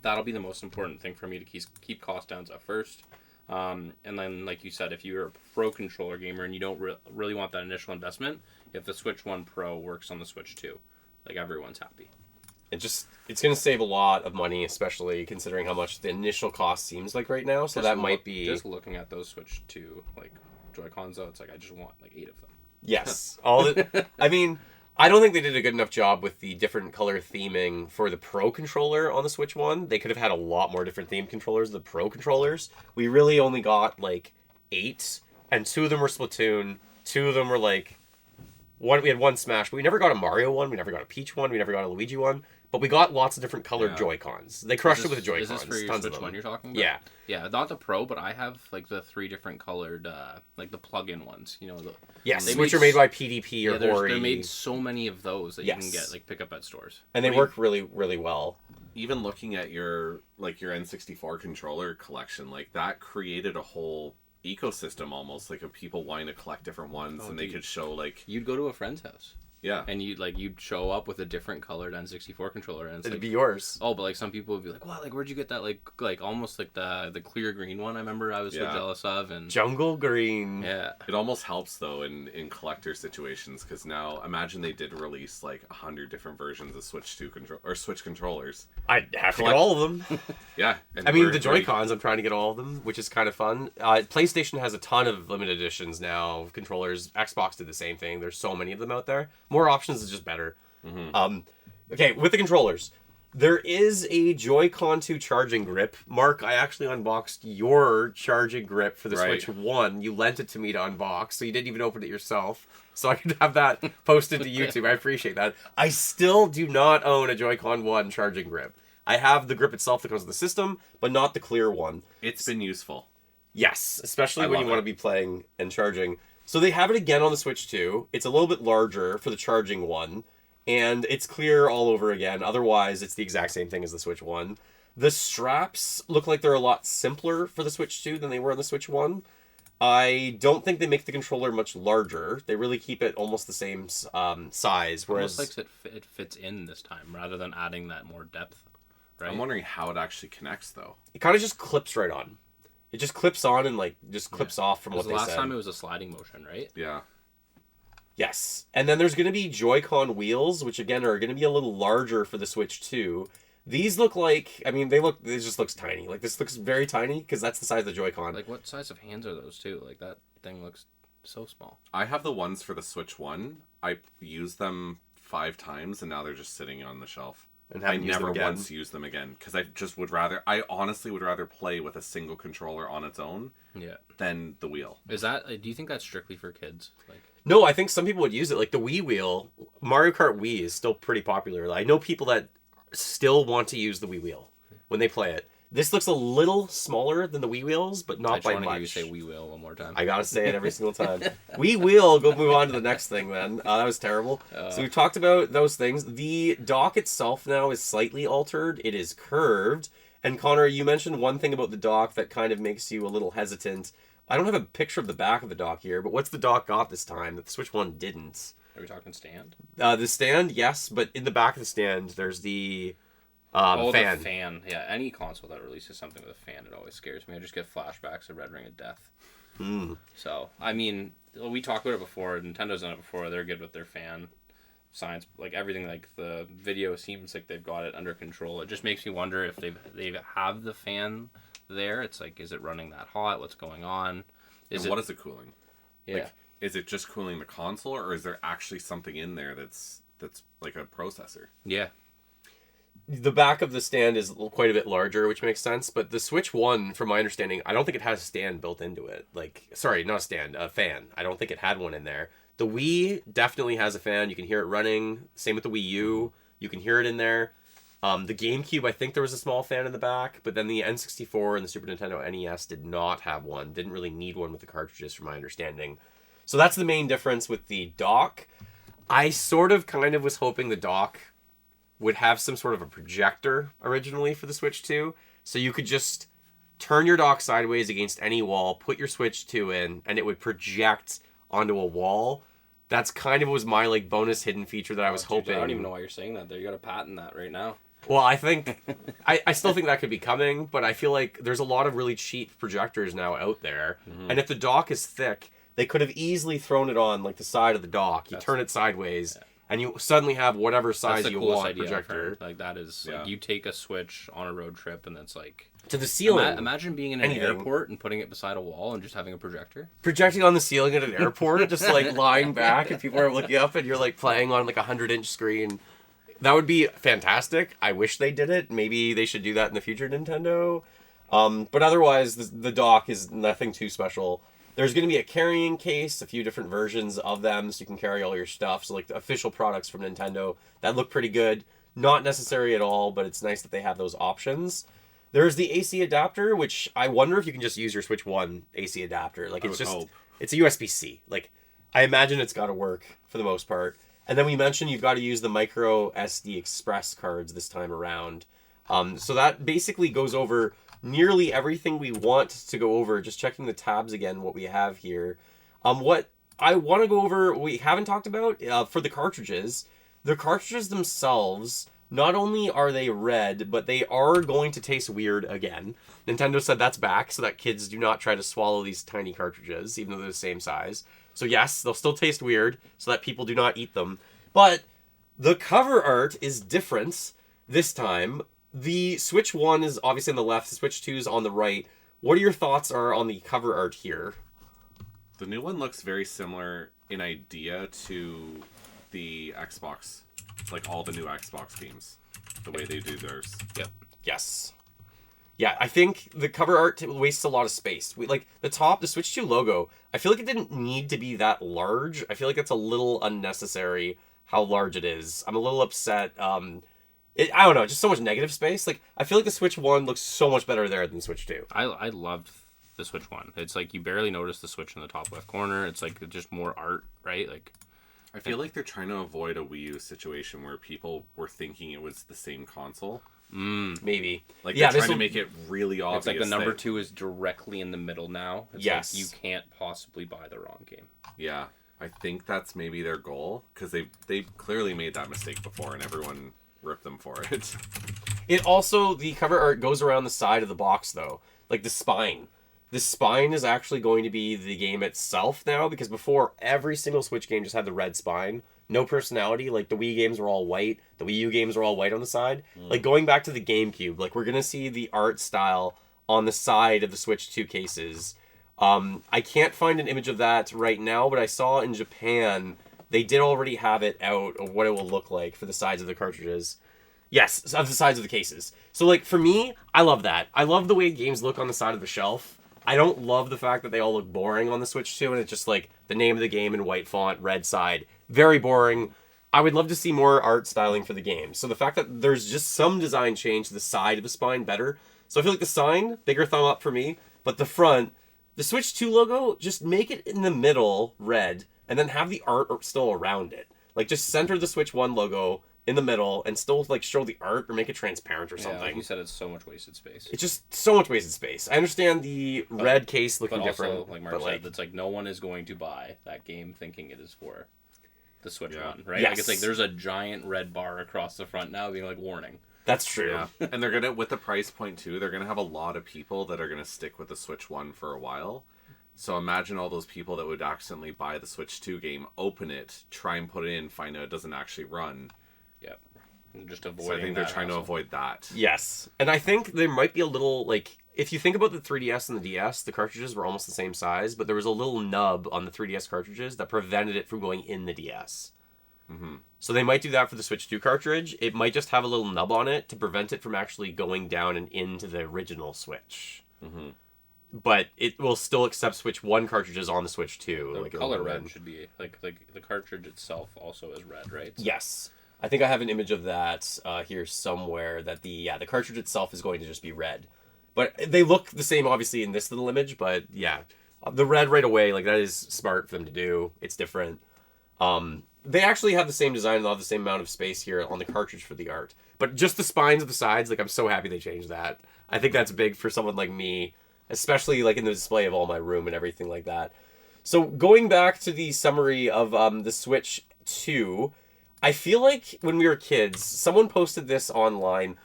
that'll be the most important thing for me to keep costs down at first. And then, like you said, if you're a Pro controller gamer and you don't really want that initial investment, if the Switch 1 Pro works on the Switch 2, like, everyone's happy. It's going to save a lot of money, especially considering how much the initial cost seems like right now. So that might be... Just looking at those Switch 2, like, Joy-Cons, though, it's like, I just want, like, 8 of them. Yes. I mean, I don't think they did a good enough job with the different color theming for the Pro controller on the Switch 1. They could have had a lot more different theme controllers, the Pro controllers. We really only got, like, 8, and 2 of them were Splatoon, 2 of them were, like... we had one Smash, but we never got a Mario one, we never got a Peach one, we never got a Luigi one, but we got lots of different colored Yeah. Joy-Cons. They crushed it with the Joy-Cons. Is this for your tons Switch of them. one you're talking about? Yeah. Yeah, not the Pro, but I have like the 3 different colored, like the plug-in ones. You know, Yes, they which made are made by PDP or yeah, Hori. they made so many of those that you can Yes. get like pick up at stores. And they work really, really well. Even looking at your N64 controller collection, like that created a whole ecosystem almost, like of people wanting to collect different ones, and they could show like You'd go to a friend's house. Yeah. And you'd show up with a different colored N64 controller, and it's It'd like, be yours. oh, but like some people would be like, "Wow, like where'd you get that? Like almost like the clear green one." I remember I was so jealous of, and Jungle Green. yeah, It almost helps though in collector situations, because now imagine they did release like 100 different versions of Switch controllers. I'd have to get all of them. Yeah. And I mean, we're the Joy-Cons, I'm trying to get all of them, which is kind of fun. PlayStation has a ton of limited editions now of controllers. Xbox did the same thing. There's so many of them out there. More options is just better. Okay, with the controllers, there is a Joy-Con 2 charging grip. Mark, I actually unboxed your charging grip for the Right. Switch 1. You lent it to me to unbox, so you didn't even open it yourself. So I could have that posted to YouTube. I appreciate that. I still do not own a Joy-Con 1 charging grip. I have the grip itself that comes with the system, but not the clear one. It's been useful. Yes, especially I when you love want it. to be playing and charging. So they have it again on the Switch 2. It's a little bit larger for the charging one, and it's clear all over again. Otherwise, it's the exact same thing as the Switch 1. The straps look like they're a lot simpler for the Switch 2 than they were on the Switch 1. I don't think they make the controller much larger. They really keep it almost the same size. Whereas almost like it fits in this time rather than adding that more depth. Right. I'm wondering how it actually connects though. it kind of just clips right on. It just clips on and like just clips off from what The they last said. time it was a sliding motion, right? Yeah. Yes. And then there's going to be Joy-Con wheels, which again are going to be a little larger for the Switch 2. These look like, I mean, this just looks tiny. Like, this looks very tiny because that's the size of the Joy-Con. Like what size of hands are those too? Like that thing looks so small. I have the ones for the Switch 1. I used them 5 times, and now they're just sitting on the shelf. And I haven't used them never again. once used them again, because I honestly would rather play with a single controller on its own Yeah. than the wheel. Is that? Do you think that's strictly for kids? Like, No, I think some people would use it. Like, the Wii wheel, Mario Kart Wii is still pretty popular. I know people that still want to use the Wii wheel when they play it. This looks a little smaller than the Wii wheels, but I not just by want to hear much. you say "we will" one more time. I gotta say it every single time. We will go move on to the next thing then. That was terrible. So we've talked about those things. The dock itself now is slightly altered. It is curved. And Connor, you mentioned one thing about the dock that kind of makes you a little hesitant. I don't have a picture of the back of the dock here, but what's the dock got this time that the Switch 1 didn't? Are we talking stand? The stand, yes, but in the back of the stand, there's the fan. The fan. Yeah, any console that releases something with a fan, it always scares me. I just get flashbacks of Red Ring of Death. So, I mean, we talked about it before. Nintendo's done it before. They're good with their fan science. Like, everything, like, the video seems like they've got it under control. It just makes me wonder if they have the fan there. It's like, is it running that hot? What's going on? What is it cooling? Yeah. Like, is it just cooling the console, or is there actually something in there that's like a processor? Yeah. The back of the stand is quite a bit larger, which makes sense. But the Switch 1, from my understanding, I don't think it has a stand built into it. Like, sorry, not a stand, a fan. I don't think it had one in there. The Wii definitely has a fan. You can hear it running. Same with the Wii U. You can hear it in there. The GameCube, I think there was a small fan in the back. But then the N64 and the Super Nintendo NES did not have one. Didn't really need one with the cartridges, from my understanding. So that's the main difference with the dock. I sort of kind of was hoping the dock would have some sort of a projector originally for the Switch 2. So you could just turn your dock sideways against any wall, put your Switch 2 in, and it would project onto a wall. That's kind of was my like bonus hidden feature that I was hoping. I don't even know why you're saying that there. You got to patent that right now. Well, I think I still think that could be coming, but I feel like there's a lot of really cheap projectors now out there. And if the dock is thick, they could have easily thrown it on like the side of the dock. You turn it sideways, and you suddenly have whatever size That's the you coolest want idea I've projector. heard. Like that is like you take a Switch on a road trip and it's like To the ceiling. Imagine being in an Anything. airport and putting it beside a wall and just having a projector. Projecting on the ceiling at an airport, just like lying back, and people are looking up, and you're like playing on like a 100-inch screen. That would be fantastic. I wish they did it. Maybe they should do that in the future, Nintendo. But otherwise, the dock is nothing too special. There's going to be a carrying case, a few different versions of them, so you can carry all your stuff. So like the official products from Nintendo that look pretty good. not necessary at all, but it's nice that they have those options. There's the AC adapter, which I wonder if you can just use your Switch 1 AC adapter. Like, it's just, it's a USB-C. Like, I imagine it's got to work for the most part. And then we mentioned you've got to use the micro SD Express cards this time around. So that basically goes over nearly everything we want to go over. Just checking the tabs again, what we have here. What I want to go over, we haven't talked about, for the cartridges themselves, not only are they red, but they are going to taste weird again. Nintendo said that's back, so that kids do not try to swallow these tiny cartridges, even though they're the same size. So yes, they'll still taste weird, so that people do not eat them. But the cover art is different this time. The Switch 1 is obviously on the left, the Switch 2 is on the right. What are your thoughts on the cover art here? The new one looks very similar in idea to the Xbox, like all the new Xbox games, the way they do theirs. Yep. Yes. Yeah, I think the cover art wastes a lot of space. Like, the top, the Switch 2 logo, I feel like it didn't need to be that large. I feel like it's a little unnecessary how large it is. I'm a little upset. I don't know, just so much negative space. Like, I feel like the Switch 1 looks so much better there than the Switch 2. I loved the Switch 1. It's like you barely notice the Switch in the top left corner. It's like just more art, right? Like, I feel like they're trying to avoid a Wii U situation where people were thinking it was the same console. Maybe. Like, they're trying to make it really obvious. It's like the number 2 is directly in the middle now. It's yes. like you can't possibly buy the wrong game. Yeah. I think that's maybe their goal, because they clearly made that mistake before, and everyone ripped them for it. It also, the cover art goes around the side of the box, though. Like, the spine. The spine is actually going to be the game itself now, because before, every single Switch game just had the red spine. No personality. Like, the Wii games were all white. The Wii U games were all white on the side. Like, going back to the GameCube, like, we're going to see the art style on the side of the Switch 2 cases. I can't find an image of that right now, but I saw in Japan, they did already have it out of what it will look like for the sides of the cartridges. Yes, of the sides of the cases. So, like, for me, I love that. I love the way games look on the side of the shelf. I don't love the fact that they all look boring on the Switch 2, and it's just, like, the name of the game in white font, red side. Very boring. I would love to see more art styling for the game. So the fact that there's just some design change to the side of the spine, better. So I feel like the sign, bigger thumb up for me. But the front, the Switch 2 logo, just make it in the middle, red, and then have the art still around it. Like, just center the Switch 1 logo in the middle and still, like, show the art or make it transparent or something. Like you said, it's so much wasted space. It's just so much wasted space. I understand the red case looking different. Also, like Mark said, it's like no one is going to buy that game thinking it is for the Switch 1, right? Yes. Like, it's like there's a giant red bar across the front now being like, warning. That's true. Yeah. And they're going to, with the price point too, they're going to have a lot of people that are going to stick with the Switch 1 for a while. So imagine all those people that would accidentally buy the Switch 2 game, open it, try and put it in, find out it doesn't actually run. Yep. Just avoiding. So I think they're trying to avoid that. Yes. And I think there might be a little, like, if you think about the 3DS and the DS, the cartridges were almost the same size, but there was a little nub on the 3DS cartridges that prevented it from going in the DS. Mm-hmm. So they might do that for the Switch 2 cartridge. It might just have a little nub on it to prevent it from actually going down and into the original Switch. Mm-hmm. But it will still accept Switch 1 cartridges on the Switch 2. The like color red should be, like the cartridge itself also is red, right? Yes. I think I have an image of that here somewhere, that the cartridge itself is going to just be red. But they look the same, obviously, in this little image, but yeah. The red right away, like, that is smart for them to do. It's different. They actually have the same design and they'll have the same amount of space here on the cartridge for the art. But just the spines of the sides, like, I'm so happy they changed that. I think that's big for someone like me, especially, like, in the display of all my room and everything like that. So, going back to the summary of the Switch 2... I feel like when we were kids, someone posted this online,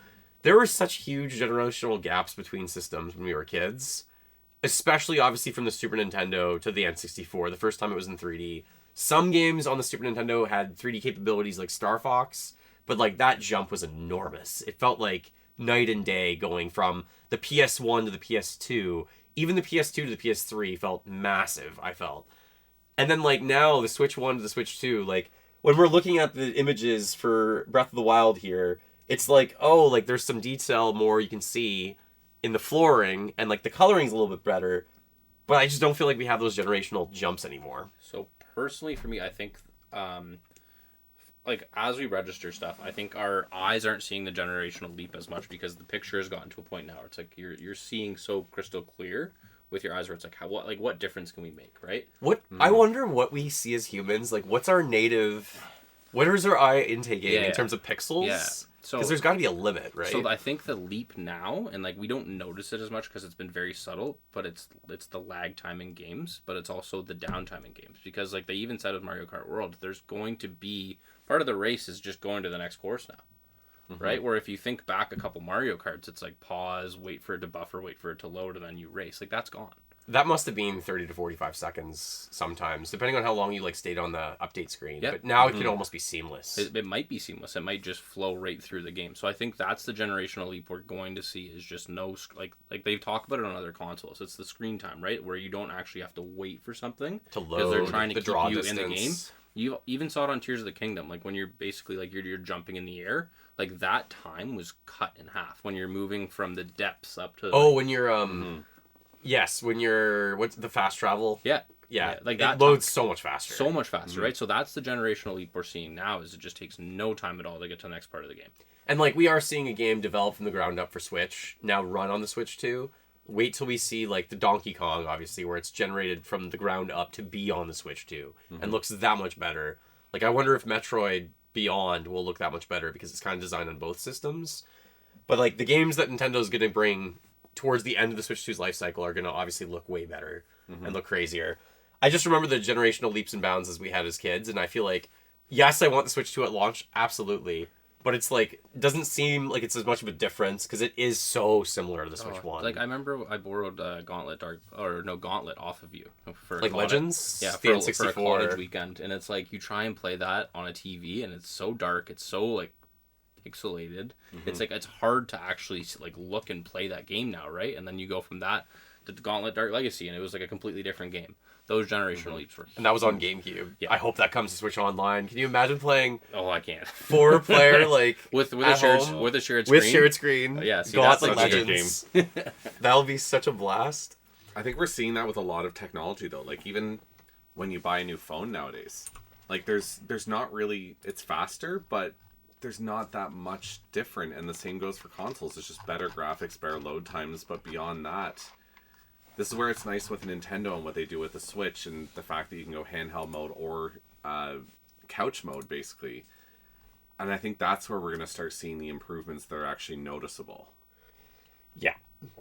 there were such huge generational gaps between systems when we were kids. Especially, obviously, from the Super Nintendo to the N64, the first time it was in 3D. Some games on the Super Nintendo had 3D capabilities like Star Fox, but, like, that jump was enormous. It felt like night and day going from the PS1 to the PS2. Even the PS2 to the PS3 felt massive, I felt. And then, like, now, the Switch 1 to the Switch 2, like... When we're looking at the images for Breath of the Wild here, it's like, oh, like, there's some detail more you can see in the flooring, and, like, the coloring's a little bit better, but I just don't feel like we have those generational jumps anymore. So, personally, for me, I think like as we register stuff, I think our eyes aren't seeing the generational leap as much because the picture has gotten to a point now where it's like you're seeing so crystal clear with your eyes where it's like what difference can we make, right? I wonder what we see as humans. Like, what is our eye intake in terms of pixels? Yeah. Because there's got to be a limit, right? So I think the leap now, and like we don't notice it as much because it's been very subtle, but it's the lag time in games, but it's also the downtime in games because like they even said with Mario Kart World, there's going to be part of the race is just going to the next course now, right? Where if you think back a couple Mario Karts, it's like pause, wait for it to buffer, wait for it to load, and then you race. Like that's gone. That must have been 30 to 45 seconds sometimes, depending on how long you like stayed on the update screen. Yep. But now it can almost be seamless. It might be seamless. It might just flow right through the game. So I think that's the generational leap we're going to see is just no, like they talk about it on other consoles. It's the screen time, right? Where you don't actually have to wait for something. To load, because they're trying to keep draw you distance. in the game. You even saw it on Tears of the Kingdom, like when you're basically like you're jumping in the air, like that time was cut in half when you're moving from the depths up to. Oh, when you're yes, when you're what's the fast travel? Yeah. Like that loads so much faster. So much faster, right? So that's the generational leap we're seeing now. Is it just takes no time at all to get to the next part of the game. And like we are seeing a game developed from the ground up for Switch now run on the Switch too. Wait till we see like the Donkey Kong, obviously, where it's generated from the ground up to be on the Switch too, and looks that much better. Like I wonder if Metroid Beyond will look that much better because it's kind of designed on both systems. But like the games that Nintendo's going to bring towards the end of the Switch 2's life cycle are going to obviously look way better and look crazier. I just remember the generational leaps and bounds as we had as kids, and I feel like, yes, I want the Switch 2 at launch, absolutely. But it's like, doesn't seem like it's as much of a difference because it is so similar to the Switch 1. Like I remember I borrowed Gauntlet off of you for like Legends, yeah, the for a N64 college weekend, and it's like you try and play that on a TV, and it's so dark, it's so like pixelated. It's like it's hard to actually like look and play that game now, right? And then you go from that to Gauntlet Dark Legacy, and it was like a completely different game. Those generational leaps were, and that was on GameCube. Yeah. I hope that comes to Switch Online. Can you imagine playing? Oh, I can't. 4-player like with a shared screen. With shared screen. Yeah, see, Gauntlet that's like Legends. Game. That'll be such a blast. I think we're seeing that with a lot of technology though. Like even when you buy a new phone nowadays, like there's not really, it's faster, but there's not that much different, and the same goes for consoles. It's just better graphics, better load times, but beyond that, this is where it's nice with Nintendo and what they do with the Switch and the fact that you can go handheld mode or couch mode, basically. And I think that's where we're going to start seeing the improvements that are actually noticeable. Yeah,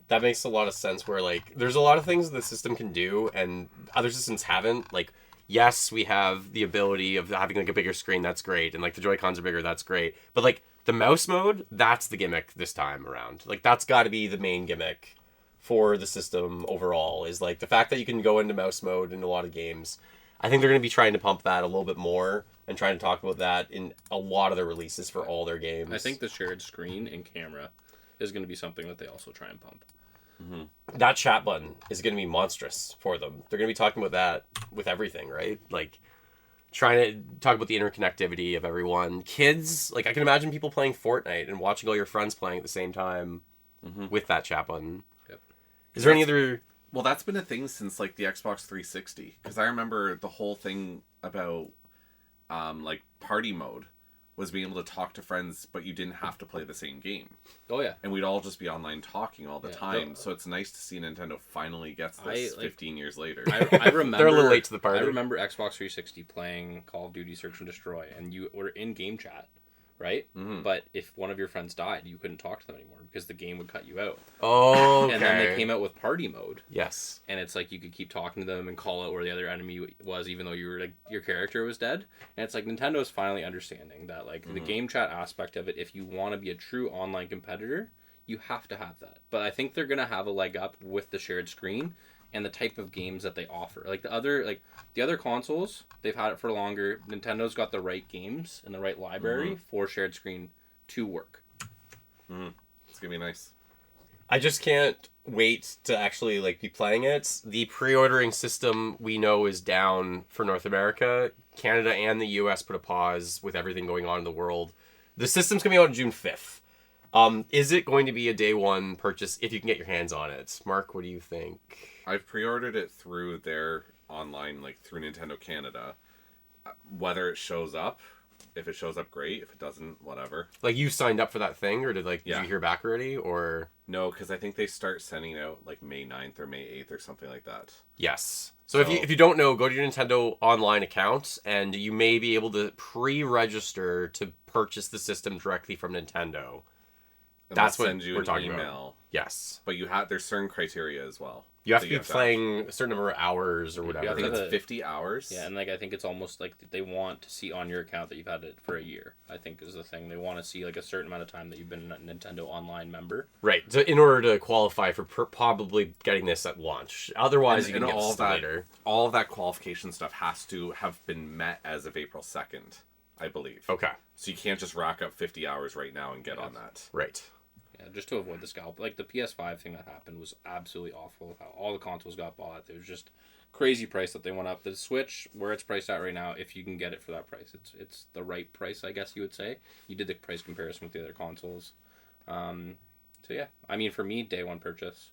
that makes a lot of sense where, like, there's a lot of things the system can do and other systems haven't. Like, yes, we have the ability of having, like, a bigger screen. That's great. And, like, the Joy-Cons are bigger. That's great. But, like, the mouse mode, that's the gimmick this time around. Like, that's got to be the main gimmick for the system overall, is like the fact that you can go into mouse mode in a lot of games. I think they're going to be trying to pump that a little bit more and trying to talk about that in a lot of their releases for all their games. I think the shared screen and camera is going to be something that they also try and pump. That chat button is going to be monstrous for them. They're going to be talking about that with everything, right? Like trying to talk about the interconnectivity of everyone. Kids, like I can imagine people playing Fortnite and watching all your friends playing at the same time with that chat button. Is there any other... Well, that's been a thing since, like, the Xbox 360. Because I remember the whole thing about, like, party mode was being able to talk to friends, but you didn't have to play the same game. Oh, yeah. And we'd all just be online talking all the time. So it's nice to see Nintendo finally gets this 15 years later. I remember... They're a little late to the party. I remember Xbox 360 playing Call of Duty Search and Destroy, and you were in game chat. Right? But if one of your friends died, you couldn't talk to them anymore because the game would cut you out. Oh, okay. And then they came out with party mode. Yes. And it's like you could keep talking to them and call out where the other enemy was, even though you were like your character was dead. And it's like Nintendo's finally understanding that like the game chat aspect of it, if you want to be a true online competitor, you have to have that. But I think they're gonna have a leg up with the shared screen and the type of games that they offer. Like the other consoles, they've had it for longer. Nintendo's got the right games and the right library for shared screen to work. It's gonna be nice. I just can't wait to actually like be playing it. The pre-ordering system we know is down for North America. Canada and the US put a pause with everything going on in the world. The system's coming out on June 5th. Is it going to be a day one purchase if you can get your hands on it? Mark, what do you think? I've pre-ordered it through their online, like through Nintendo Canada. Whether it shows up, If it shows up, great. If it doesn't, whatever. Like, you signed up for that thing, or did you Yeah. hear back already, or? No, because I think they start sending out like May 9th or May 8th or something like that. Yes. So if you don't know, go to your Nintendo online account, and you may be able to pre-register to purchase the system directly from Nintendo. And That's they'll what send you we're an talking email. about. Yes. But there's certain criteria as well. You have that to be playing a certain number of hours or whatever. I think Yeah, it's 50 hours. Yeah, and like I think it's almost like they want to see on your account that you've had it for a year. I think is the thing. They want to see like a certain amount of time that you've been a Nintendo Online member. Right. So in order to qualify for probably getting this at launch. Otherwise, you can get all this that later. All of that qualification stuff has to have been met as of April 2nd, I believe. Okay. So you can't just rack up 50 hours right now and get on that. Right. Yeah, just to avoid the scalp. Like the PS5 thing that happened was absolutely awful. How all the consoles got bought. It was just crazy price that they went up. The Switch, where it's priced at right now, if you can get it for that price, it's the right price, I guess you would say. You did the price comparison with the other consoles. So yeah, I mean for me, day one purchase.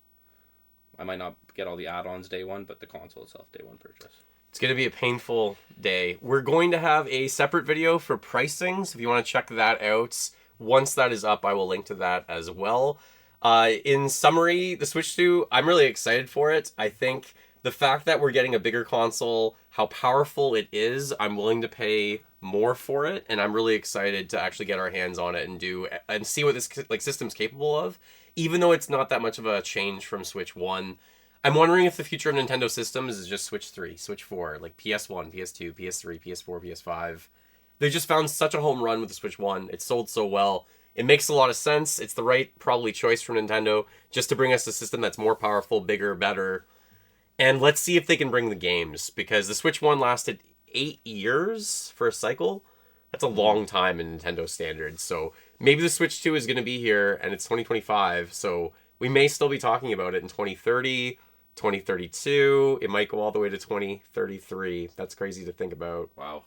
I might not get all the add-ons day one, but the console itself, day one purchase. It's going to be a painful day. We're going to have a separate video for pricing, so if you want to check that out, once that is up, I will link to that as well. In summary, the Switch 2, I'm really excited for it. I think the fact that we're getting a bigger console, how powerful it is, I'm willing to pay more for it, and I'm really excited to actually get our hands on it and see what this system's capable of. Even though it's not that much of a change from Switch 1, I'm wondering if the future of Nintendo systems is just Switch 3, Switch 4, like PS1, PS2, PS3, PS4, PS5. They just found such a home run with the Switch 1. It sold so well. It makes a lot of sense. It's the right, probably, choice from Nintendo just to bring us a system that's more powerful, bigger, better. And let's see if they can bring the games, because the Switch 1 lasted 8 years for a cycle. That's a long time in Nintendo standards. So maybe the Switch 2 is going to be here, and it's 2025, so we may still be talking about it in 2030, 2032. It might go all the way to 2033. That's crazy to think about. Wow.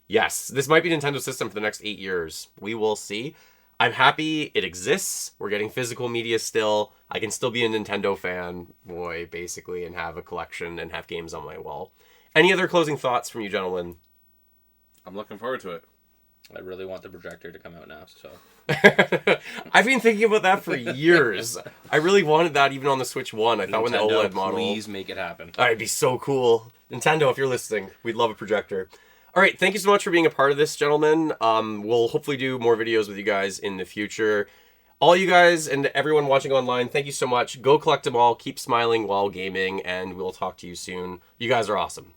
Yes, this might be Nintendo's system for the next 8 years. We will see. I'm happy it exists. We're getting physical media still. I can still be a Nintendo fanboy, basically, and have a collection and have games on my wall. Any other closing thoughts from you, gentlemen? I'm looking forward to it. I really want the projector to come out now, so... I've been thinking about that for years. I really wanted that even on the Switch 1. I thought when the OLED model... Please make it happen. It'd be so cool. Nintendo, if you're listening, we'd love a projector. All right, thank you so much for being a part of this, gentlemen. We'll hopefully do more videos with you guys in the future. All you guys and everyone watching online, thank you so much. Go collect them all. Keep smiling while gaming, and we'll talk to you soon. You guys are awesome.